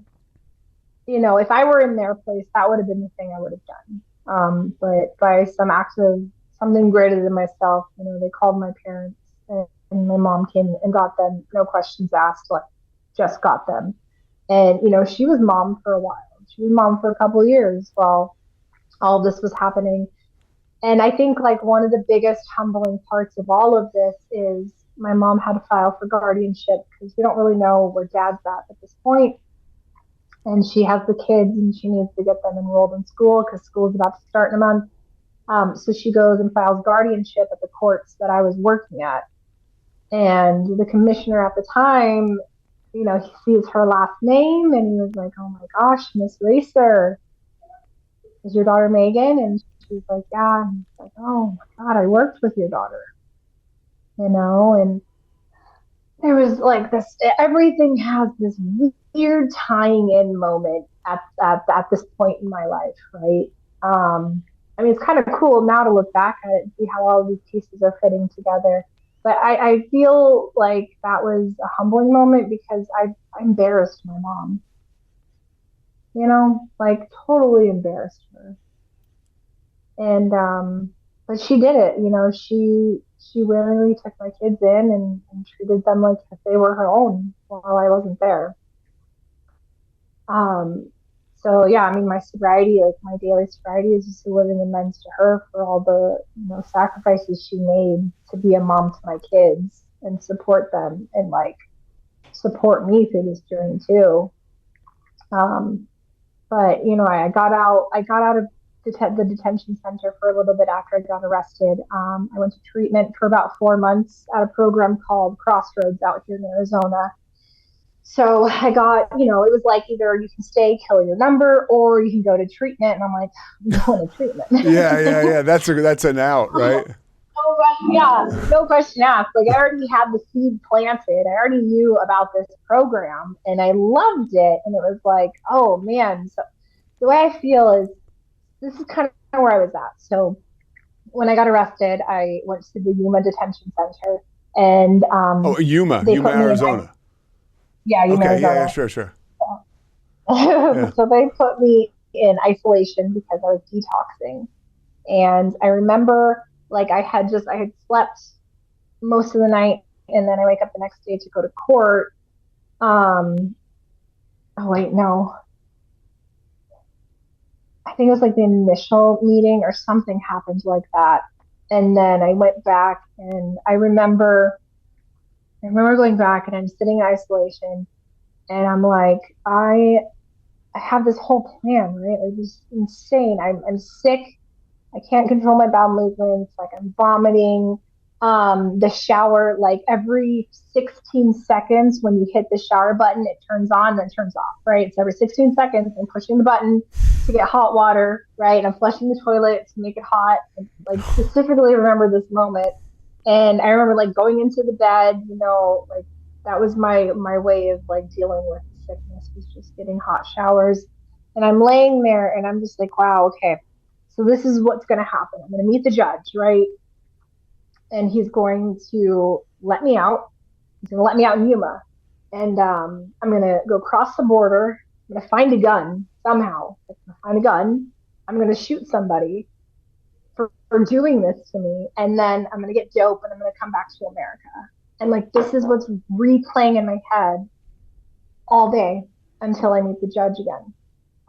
if I were in their place, that would have been the thing I would have done. But by some act of something greater than myself, they called my parents, and my mom came and got them, no questions asked, like, just got them. And, she was mom for a while. She was mom for a couple of years while all this was happening. And I think like one of the biggest humbling parts of all of this is my mom had to file for guardianship because we don't really know where dad's at this point. And she has the kids and she needs to get them enrolled in school because school is about to start in a month. So she goes and files guardianship at the courts that I was working at. And the commissioner at the time, he sees her last name and he was like, oh my gosh, Miss Racer, is your daughter Megan? And she's like, yeah. And he's like, oh my God, I worked with your daughter. And there was like this, everything has this weird tying in moment at this point in my life, right? I mean, it's kind of cool now to look back at it and see how all of these pieces are fitting together. But I feel like that was a humbling moment because I embarrassed my mom. Like totally embarrassed her. And but she did it. She willingly took my kids in and treated them like if they were her own while I wasn't there. So yeah, I mean, my sobriety, like my daily sobriety, is just a living amends to her for all the sacrifices she made to be a mom to my kids and support them and like support me through this journey too. But I got out of the detention center for a little bit after I got arrested. I went to treatment for about 4 months at a program called Crossroads out here in Arizona. So I got, it was like either you can stay, kill your number, or you can go to treatment. And I'm like, I'm going to treatment. Yeah. That's an out, right? Yeah, no question asked. Like, I already had the seed planted. I already knew about this program and I loved it. And it was like, oh man. So the way I feel is this is kind of where I was at. So when I got arrested, I went to the Yuma Detention Center and Yuma, Arizona. Yuma, okay, Arizona. Yeah, sure. Yeah. So they put me in isolation because I was detoxing. And I remember like I had slept most of the night and then I wake up the next day to go to court. Oh wait, no. I think it was like the initial meeting or something happened like that. And then I went back and I remember going back and I'm sitting in isolation and I'm like, I have this whole plan, right? Like, this is insane. I'm sick. I can't control my bowel movements. Like, I'm vomiting. The shower, like every 16 seconds when you hit the shower button, it turns on, then turns off, right? So every 16 seconds, I'm pushing the button to get hot water, right? And I'm flushing the toilet to make it hot. And, like, specifically remember this moment. And I remember like going into the bed, like that was my way of like dealing with sickness, was just getting hot showers. And I'm laying there and I'm just like, wow, okay, so this is what's going to happen. I'm going to meet the judge, right? And he's going to let me out. He's going to let me out in Yuma. And I'm going to go across the border. I'm going to find a gun somehow. I'm going to find a gun. I'm going to shoot somebody for doing this to me. And then I'm going to get dope and I'm going to come back to America. And like, this is what's replaying in my head all day until I meet the judge again.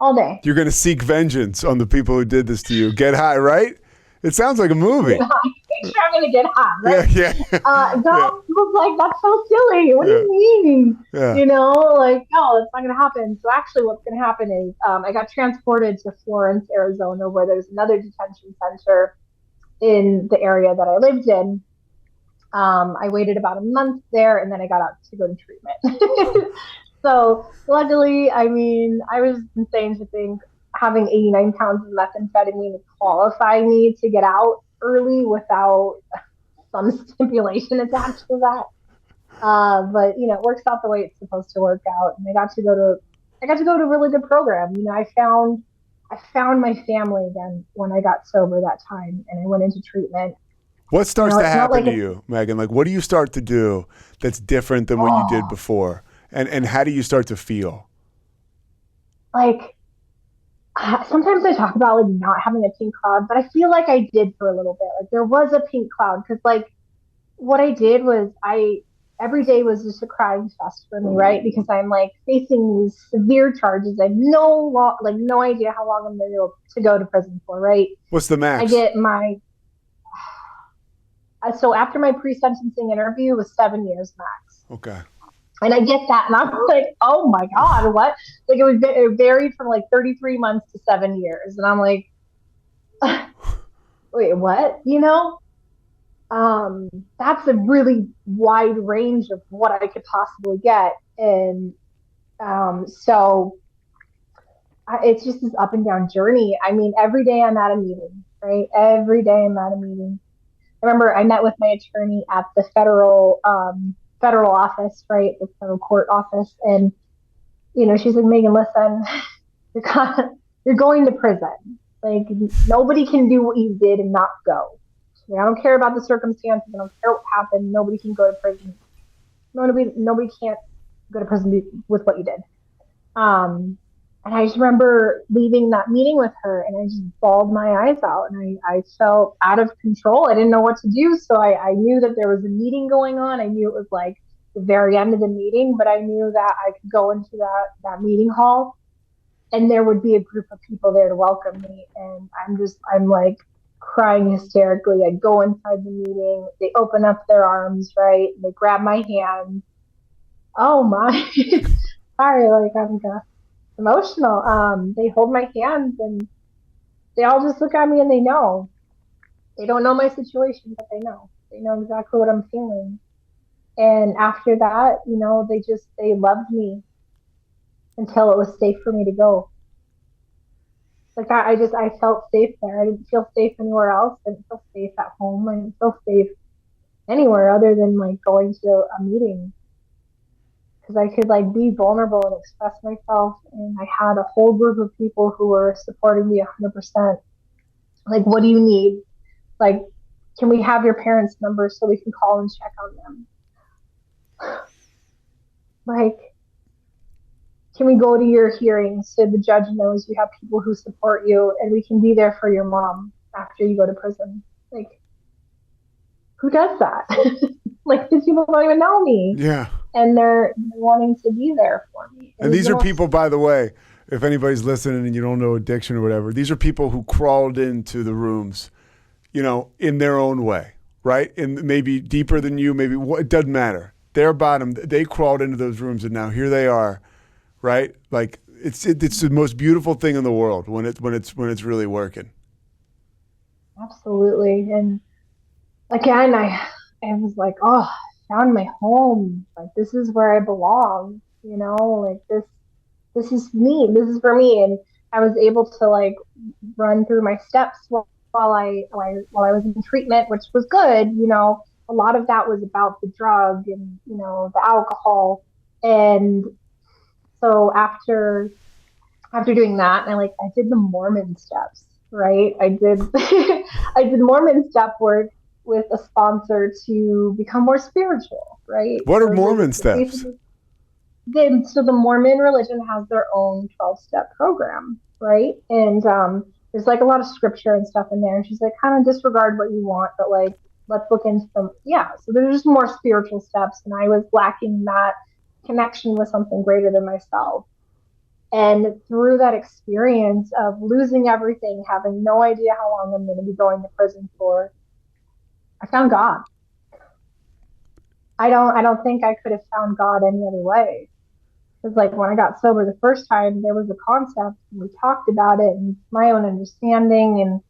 All day. You're going to seek vengeance on the people who did this to you. Get high, right? It sounds like a movie. make sure I'm going to get high, right? Yeah. God was like, that's so silly. What do you mean? Yeah. You know, like, no, it's not going to happen. So actually what's going to happen is I got transported to Florence, Arizona, where there's another detention center in the area that I lived in. I waited about a month there, and then I got out to go to treatment. So luckily, I mean, I was insane to think having 89 pounds of methamphetamine would qualify me to get out early without some stipulation attached to that. But you know, it works out the way it's supposed to work out, and I got to go to a really good program. You know, I found my family again when I got sober that time, and I went into treatment. What starts to happen to like you, Megan? Like, what do you start to do that's different than what you did before? And how do you start to feel? Like, sometimes I talk about like not having a pink cloud, but I feel like I did for a little bit. Like there was a pink cloud because like what I did was every day was just a crying fest for me, right? Because I'm like facing these severe charges. I have no idea how long I'm going to go to prison for, right? What's the max? I get so after my pre-sentencing interview was 7 years max. Okay. And I get that, and I'm like, oh my God, what? Like it varied from like 33 months to 7 years, and I'm like, wait, what? You know, that's a really wide range of what I could possibly get, and so it's just this up and down journey. I mean, every day I'm at a meeting, right? Every day I'm at a meeting. I remember I met with my attorney at the federal office, right? The federal court office. And, you know, she's like, Megan, listen, you're going to prison. Like, nobody can do what you did and not go. Like, I don't care about the circumstances. I don't care what happened. Nobody can go to prison. Nobody can't go to prison with what you did. And I just remember leaving that meeting with her, and I just bawled my eyes out, and I felt out of control. I didn't know what to do. So I knew that there was a meeting going on. I knew it was like the very end of the meeting, but I knew that I could go into that meeting hall and there would be a group of people there to welcome me. And I'm like crying hysterically. I go inside the meeting. They open up their arms, right? They grab my hand. Oh my, sorry, like I'm emotional. They hold my hands and they all just look at me and they know. They don't know my situation, but they know. They know exactly what I'm feeling. And after that, you know, they loved me until it was safe for me to go. Like I felt safe there. I didn't feel safe anywhere else. I didn't feel safe at home. I didn't feel safe anywhere other than like going to a meeting. Because I could like be vulnerable and express myself, and I had a whole group of people who were supporting me 100%. Like, what do you need? Like, can we have your parents' numbers so we can call and check on them? Like, can we go to your hearings so the judge knows you have people who support you, and we can be there for your mom after you go to prison? Like, who does that? Like, these people don't even know me. Yeah. And they're wanting to be there for me. And these are people, by the way, if anybody's listening and you don't know addiction or whatever, these are people who crawled into the rooms, you know, in their own way, right? And maybe deeper than you, maybe it doesn't matter. Their bottom, they crawled into those rooms, and now here they are, right? Like it's the most beautiful thing in the world when it's really working. Absolutely. And again, I was like, oh, found my home. Like, this is where I belong, you know, like this is me, this is for me. And I was able to like run through my steps while I was in treatment, which was good. You know, a lot of that was about the drug and, you know, the alcohol. And so after doing that, I did the Mormon steps, right? I did Mormon step work with a sponsor to become more spiritual, right? What are Mormon steps? So the Mormon religion has their own 12-step program, right? And there's like a lot of scripture and stuff in there. And she's like, kind of disregard what you want, but like, let's look into them. Yeah, so there's just more spiritual steps. And I was lacking that connection with something greater than myself. And through that experience of losing everything, having no idea how long I'm going to be going to prison for, I found God. I don't think I could have found God any other way. Because like when I got sober the first time, there was a concept and we talked about it and my own understanding, and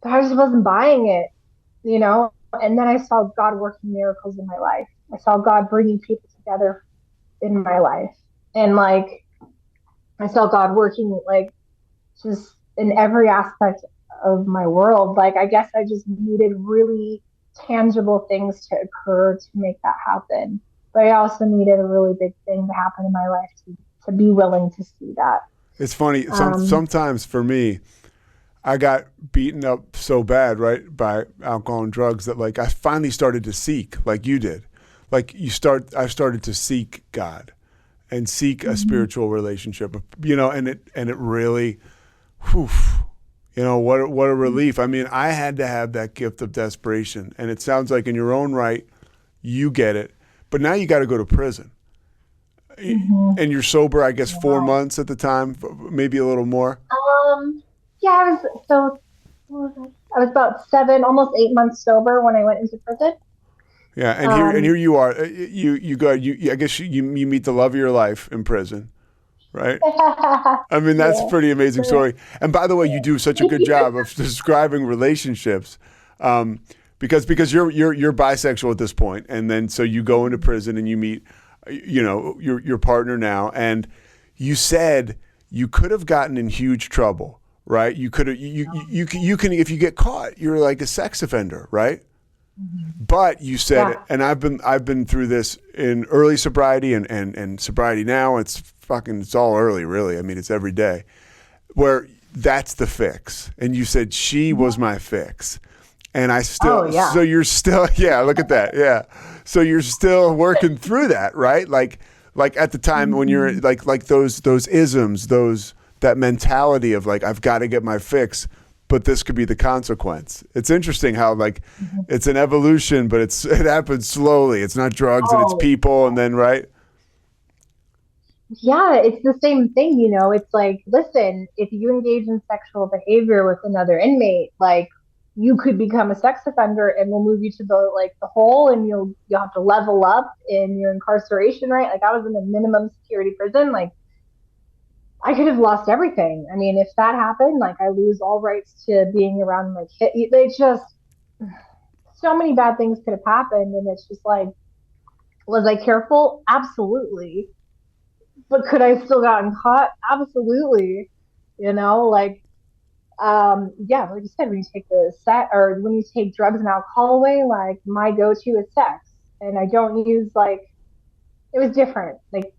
I just wasn't buying it, you know? And then I saw God working miracles in my life. I saw God bringing people together in my life. And like, I saw God working like just in every aspect of my world. Like, I guess I just needed really tangible things to occur to make that happen. But I also needed a really big thing to happen in my life to be willing to see that. It's funny. Sometimes for me, I got beaten up so bad, right, by alcohol and drugs that like I finally started to seek, like you did. Like I started to seek God and seek a spiritual relationship, you know, and it really, whew, you know, what a relief. I mean, I had to have that gift of desperation, and it sounds like in your own right, you get it, but now you got to go to prison. And you're sober, I guess, 4 months at the time, maybe a little more. Yeah, I was about 7, almost 8 months sober when I went into prison. Yeah, and here you are. I guess you meet the love of your life in prison, right? I mean, that's a pretty amazing story. And by the way, you do such a good job of describing relationships, because you're bisexual at this point, and then so you go into prison and you meet, you know, your partner now, and you said you could have gotten in huge trouble, right? You could have you can, if you get caught, you're like a sex offender, right? But you said, and I've been through this in early sobriety and sobriety now. It's all early, really. I mean, it's every day, where that's the fix. And you said she was my fix, and I still. So you're still, look at that, So you're still working through that, right? Like at the time when you're like those isms, that mentality of like I've got to get my fix. But this could be the consequence. It's interesting how like it's an evolution, but it happens slowly. It's not drugs and it's people, and then right. Yeah, it's the same thing, you know. It's like, listen, if you engage in sexual behavior with another inmate, like you could become a sex offender, and we'll move you to the hole, and you'll have to level up in your incarceration, right? Like I was in a minimum security prison, like. I could have lost everything. I mean, if that happened, like I lose all rights to being around my kid. It's just so many bad things could have happened, and it's just like, was I careful? Absolutely. But could I have still gotten caught? Absolutely. You know, like, like you said, when you take when you take drugs and alcohol away, like my go-to is sex, and I don't use it was different. Like.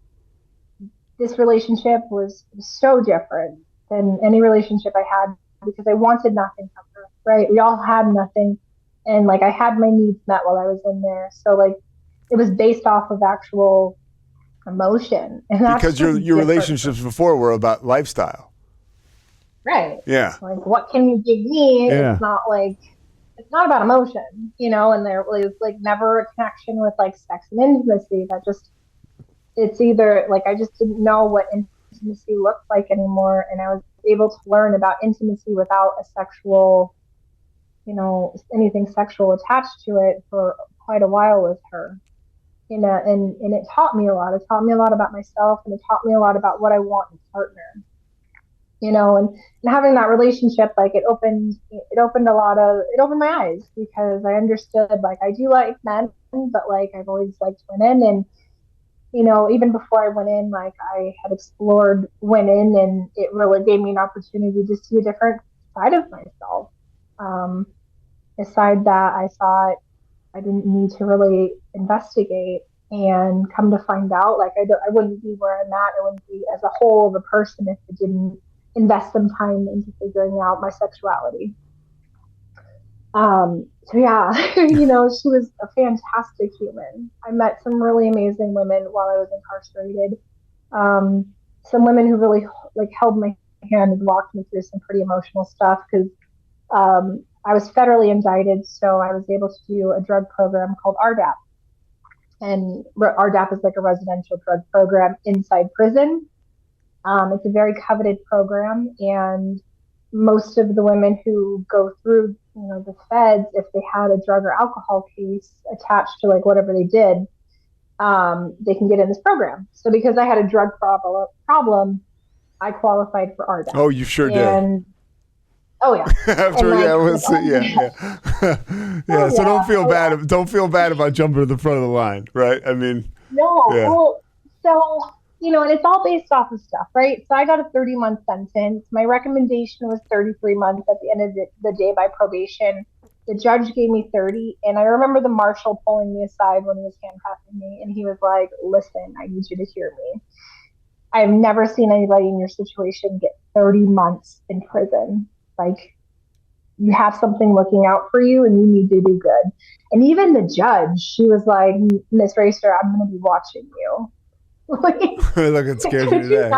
This relationship was so different than any relationship I had because I wanted nothing from her, right? We all had nothing. And like I had my needs met while I was in there. So like it was based off of actual emotion. And that's because your relationships before were about lifestyle. Right. Yeah. Like what can you give me? Yeah. It's not about emotion, you know, and there was like never a connection with like sex and intimacy. It's either like I just didn't know what intimacy looked like anymore, and I was able to learn about intimacy without a sexual, you know, anything sexual attached to it for quite a while with her, you know, and it taught me a lot. It taught me a lot about myself, and it taught me a lot about what I want in a partner, you know, and having that relationship, like it opened my eyes because I understood like I do like men, but like I've always liked women, and you know, even before I went in, like I had explored women, and it really gave me an opportunity to see a different side of myself. Aside that, I thought I didn't need to really investigate, and come to find out, like I wouldn't be where I'm at. I wouldn't be as a whole of a person if I didn't invest some time into figuring out my sexuality. So yeah, you know, she was a fantastic human. I met some really amazing women while I was incarcerated. Some women who really like held my hand and walked me through some pretty emotional stuff because I was federally indicted, so I was able to do a drug program called RDAP. And RDAP is like a residential drug program inside prison. It's a very coveted program, and most of the women who go through, the feds, if they had a drug or alcohol case attached to like whatever they did, they can get in this program. So because I had a drug problem, I qualified for RDAP. Oh, you sure did. Oh yeah. After yeah. Oh, so don't feel bad. Yeah. Don't feel bad about jumping to the front of the line, right? I mean, no. Yeah. Well, so and it's all based off of stuff, right? So I got a 30-month sentence. My recommendation was 33 months at the end of the day by probation. The judge gave me 30, and I remember the marshal pulling me aside when he was handcuffing me, and he was like, "Listen, I need you to hear me. I've never seen anybody in your situation get 30 months in prison. Like, you have something looking out for you and you need to do good." And even the judge, she was like, "Miss Racer, I'm going to be watching you." Look, it scares me today.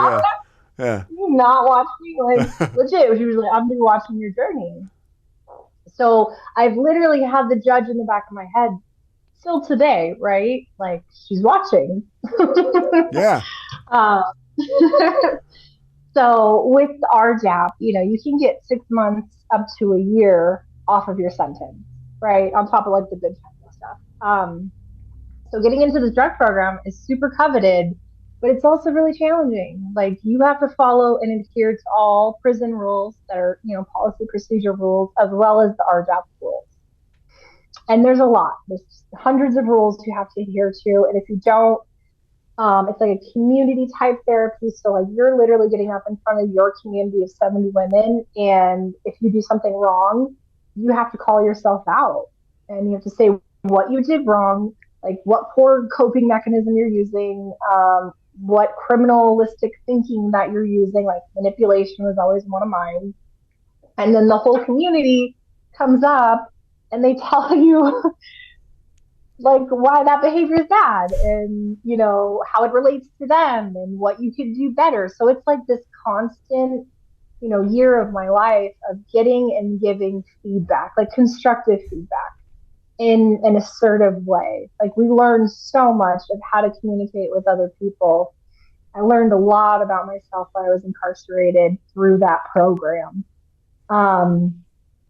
Yeah. You not watch me? Like, legit. She was like, "I'm going to be watching your journey." So I've literally had the judge in the back of my head still today, right? Like, she's watching. Yeah. So with RDAP, you can get 6 months up to a year off of your sentence, right? On top of like the good times and stuff. So getting into the drug program is super coveted, but it's also really challenging. Like, you have to follow and adhere to all prison rules that are, policy procedure rules, as well as the RDAP rules. And there's a lot. There's hundreds of rules you have to adhere to. And if you don't, it's like a community type therapy. So like, you're literally getting up in front of your community of 70 women. And if you do something wrong, you have to call yourself out, and you have to say what you did wrong, like what poor coping mechanism you're using, what criminalistic thinking that you're using, like manipulation was always one of mine. And then the whole community comes up and they tell you like why that behavior is bad, and how it relates to them and what you could do better. So it's like this constant year of my life of getting and giving feedback, like constructive feedback in an assertive way. Like, we learn so much of how to communicate with other people. I learned a lot about myself while I was incarcerated through that program.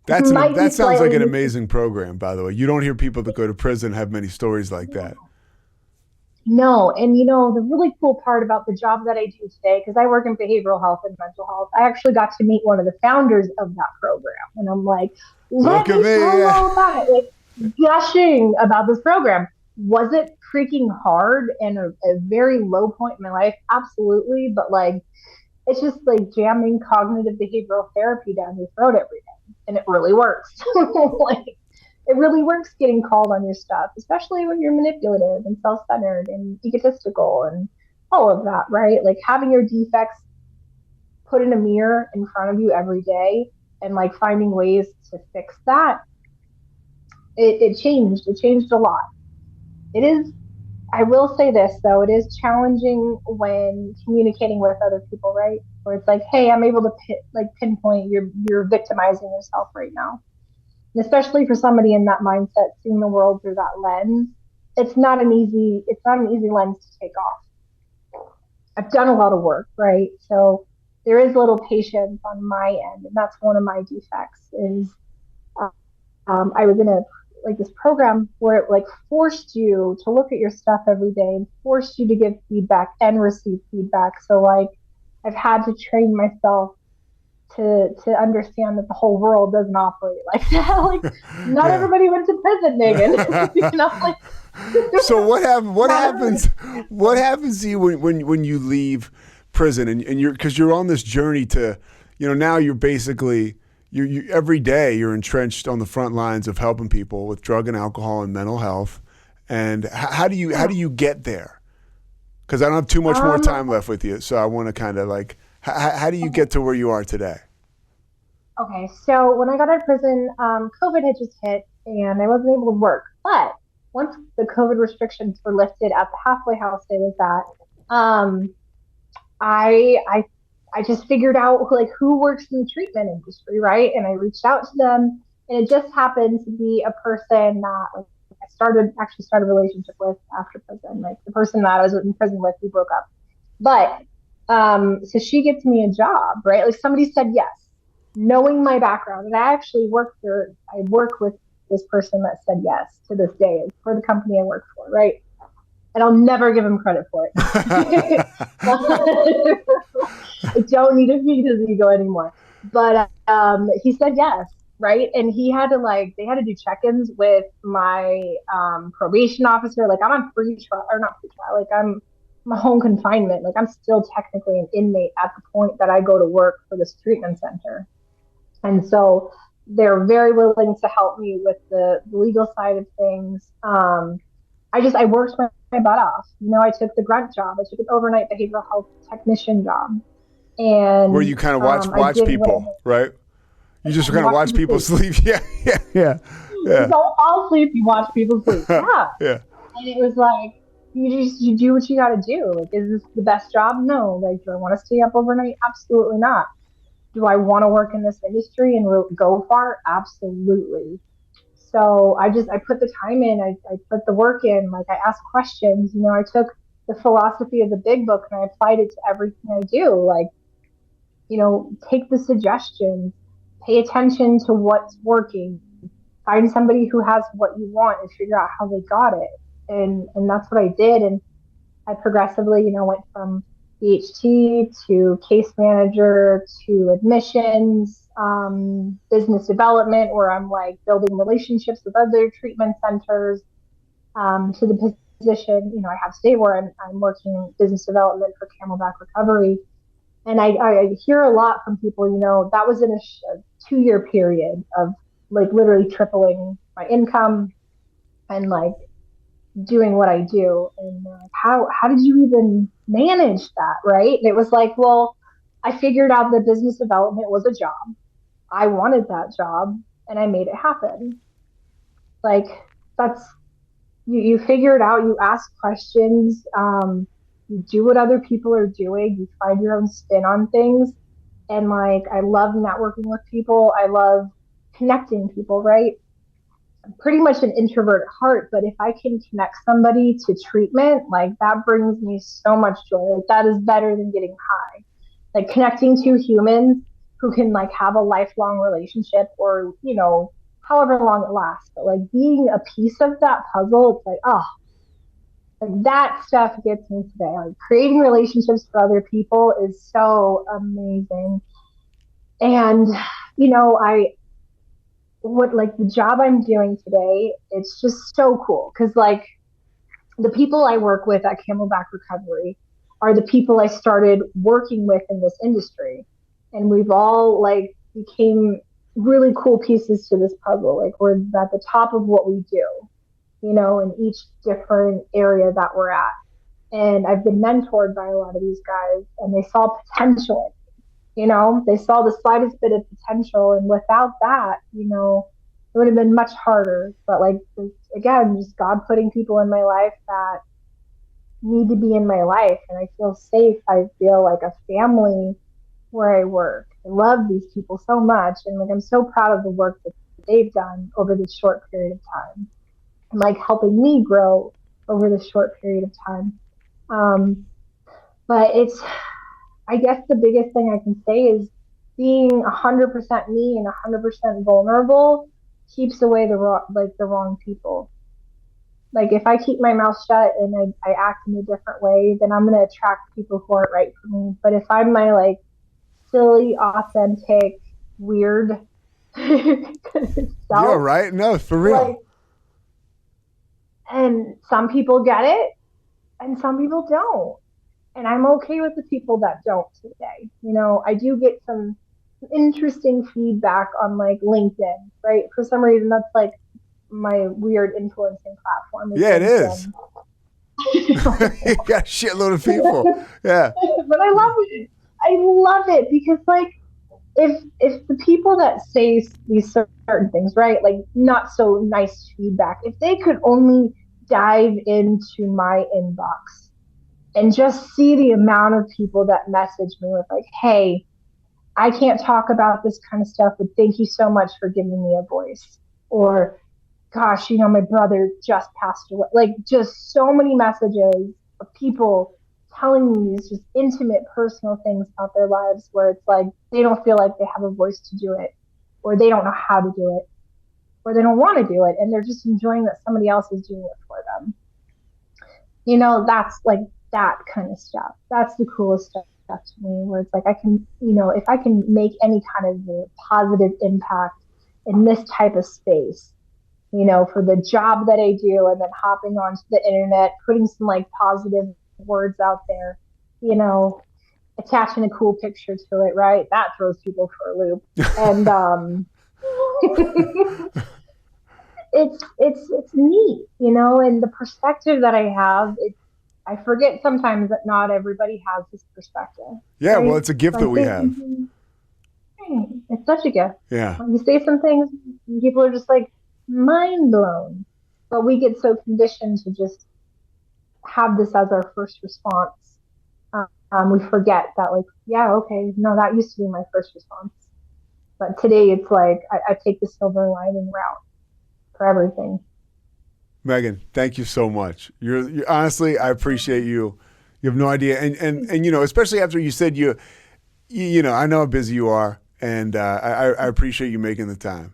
That sounds like an amazing program, by the way. You don't hear people that go to prison have many stories like that. No. And the really cool part about the job that I do today, because I work in behavioral health and mental health, I actually got to meet one of the founders of that program. And I'm like, let me follow that. Like, gushing about this program. Was it freaking hard and a very low point in my life? Absolutely. But like, it's just like jamming cognitive behavioral therapy down your throat every day. And it really works. Like, it really works getting called on your stuff, especially when you're manipulative and self-centered and egotistical and all of that, right? Like, having your defects put in a mirror in front of you every day and like finding ways to fix that. It changed a lot. It is, I will say this though, it is challenging when communicating with other people, right? Where it's like, hey, I'm able to pinpoint you're victimizing yourself right now. And especially for somebody in that mindset, seeing the world through that lens, it's not an easy lens to take off. I've done a lot of work, right? So there is little patience on my end, and that's one of my defects. Is I was in this program where it like forced you to look at your stuff every day and forced you to give feedback and receive feedback. So like, I've had to train myself to understand that the whole world doesn't operate like that. Like, not everybody went to prison, Megan. So what happens to you when you leave prison and you're, because you're on this journey to, now you're basically, you every day you're entrenched on the front lines of helping people with drug and alcohol and mental health. And how do you get there? Because I don't have too much more time left with you, so I want to kind of like, how do you get to where you are today? Okay, so when I got out of prison, COVID had just hit and I wasn't able to work. But once the COVID restrictions were lifted at the halfway house I was at, I just figured out like who works in the treatment industry, right? And I reached out to them, and it just happened to be a person that like, I started a relationship with after prison. Like, the person that I was in prison with, we broke up. But so she gets me a job, right? Like, somebody said yes. knowing my background, and I work with this person that said yes to this day for the company I work for, right? And I'll never give him credit for it. I don't need to feed his ego anymore. But he said yes, right? And he had to they had to do check-ins with my probation officer. Like I'm on free trial, or not free trial. Like I'm home confinement. Like I'm still technically an inmate at the point that I go to work for this treatment center. And so they're very willing to help me with the legal side of things. I worked my butt off. I took the grunt job. I took an overnight behavioral health technician job. And where you kind of watch people, right? You just kind of watch people sleep. Yeah. You don't all sleep. You watch people sleep. Yeah. Yeah. And it was like, you do what you got to do. Like, is this the best job? No. Like, do I want to stay up overnight? Absolutely not. Do I want to work in this industry and go far? Absolutely. So I put the time in. I put the work in. Like, I asked questions. I took the philosophy of the big book and I applied it to everything I do. Like, take the suggestions, pay attention to what's working, find somebody who has what you want and figure out how they got it. And that's what I did. And I progressively, went from BHT to case manager to admissions, business development, where I'm like building relationships with other treatment centers, to the position, I have today where I'm working business development for Camelback Recovery. And I hear a lot from people, that was in a 2-year period of like literally tripling my income and like doing what I do. And how did you even manage that? Right. And it was like, well, I figured out that business development was a job. I wanted that job and I made it happen. Like that's, you figure it out, you ask questions, you do what other people are doing, you find your own spin on things. And like, I love networking with people. I love connecting people, right? I'm pretty much an introvert at heart, but if I can connect somebody to treatment, like that brings me so much joy. Like that is better than getting high. Like connecting to humans who can like have a lifelong relationship or, however long it lasts. But like being a piece of that puzzle, it's like, oh, like that stuff gets me today. Like creating relationships with other people is so amazing. And, the job I'm doing today, it's just so cool. Cause like the people I work with at Camelback Recovery are the people I started working with in this industry. And we've all like became really cool pieces to this puzzle. Like we're at the top of what we do, in each different area that we're at. And I've been mentored by a lot of these guys and they saw potential in me. They saw the slightest bit of potential. And without that, it would have been much harder. But like, again, just God putting people in my life that need to be in my life. And I feel safe. I feel like a family where I work. I love these people so much. And like, I'm so proud of the work that they've done over this short period of time. And like helping me grow over this short period of time. But I guess the biggest thing I can say is being 100% me and 100% vulnerable keeps away the wrong people. Like if I keep my mouth shut and I act in a different way, then I'm going to attract people who aren't right for me. But if I'm my like silly, authentic, weird self, you're right. No, for real. Like, and some people get it and some people don't. And I'm okay with the people that don't today. I do get some interesting feedback on like LinkedIn, right? For some reason, that's like my weird influencing platform. Yeah, it is. You got a shitload of people. Yeah. But I love it. I love it because like if the people that say these certain things, right, like not so nice feedback, if they could only dive into my inbox and just see the amount of people that message me with like, hey, I can't talk about this kind of stuff, but thank you so much for giving me a voice. Or, gosh, my brother just passed away. Like just so many messages of people telling me these just intimate, personal things about their lives where it's like they don't feel like they have a voice to do it, or they don't know how to do it, or they don't want to do it, and they're just enjoying that somebody else is doing it for them. You know, that's like that kind of stuff. That's the coolest stuff to me, where it's like I can, you know, if I can make any kind of positive impact in this type of space, you know, for the job that I do, and then hopping onto the internet, putting some like positive words out there, you know, attaching a cool picture to it, right? That throws people for a loop. And it's neat, you know, and the perspective that I have, I forget sometimes that not everybody has this perspective. Yeah, right? well, it's a gift that we have. It's such a gift. Yeah. When you say some things, people are just like mind blown. But we get so conditioned to just have this as our first response. We forget that, like, yeah, okay, no, that used to be my first response. But today it's like I take the silver lining route for everything. Megan, thank you so much. You're honestly, I appreciate you. You have no idea, and you know, especially after you said you know, I know how busy you are, and I appreciate you making the time.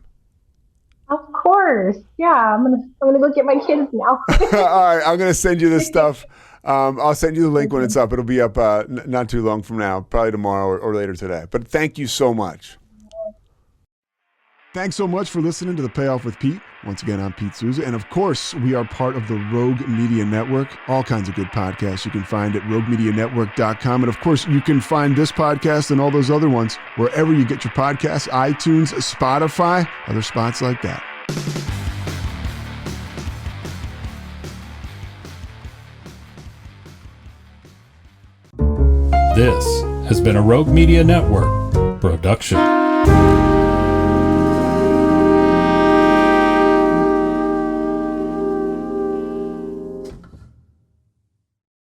Of course, yeah. I'm gonna go get my kids now. All right, I'm gonna send you this stuff. I'll send you the link when it's up. It'll be up not too long from now, probably tomorrow or later today. But thank you so much. Thanks so much for listening to the Payoff with Pete. Once again, I'm Pete Souza. And of course, we are part of the Rogue Media Network. All kinds of good podcasts you can find at roguemedianetwork.com. And of course, you can find this podcast and all those other ones wherever you get your podcasts, iTunes, Spotify, other spots like that. This has been a Rogue Media Network production.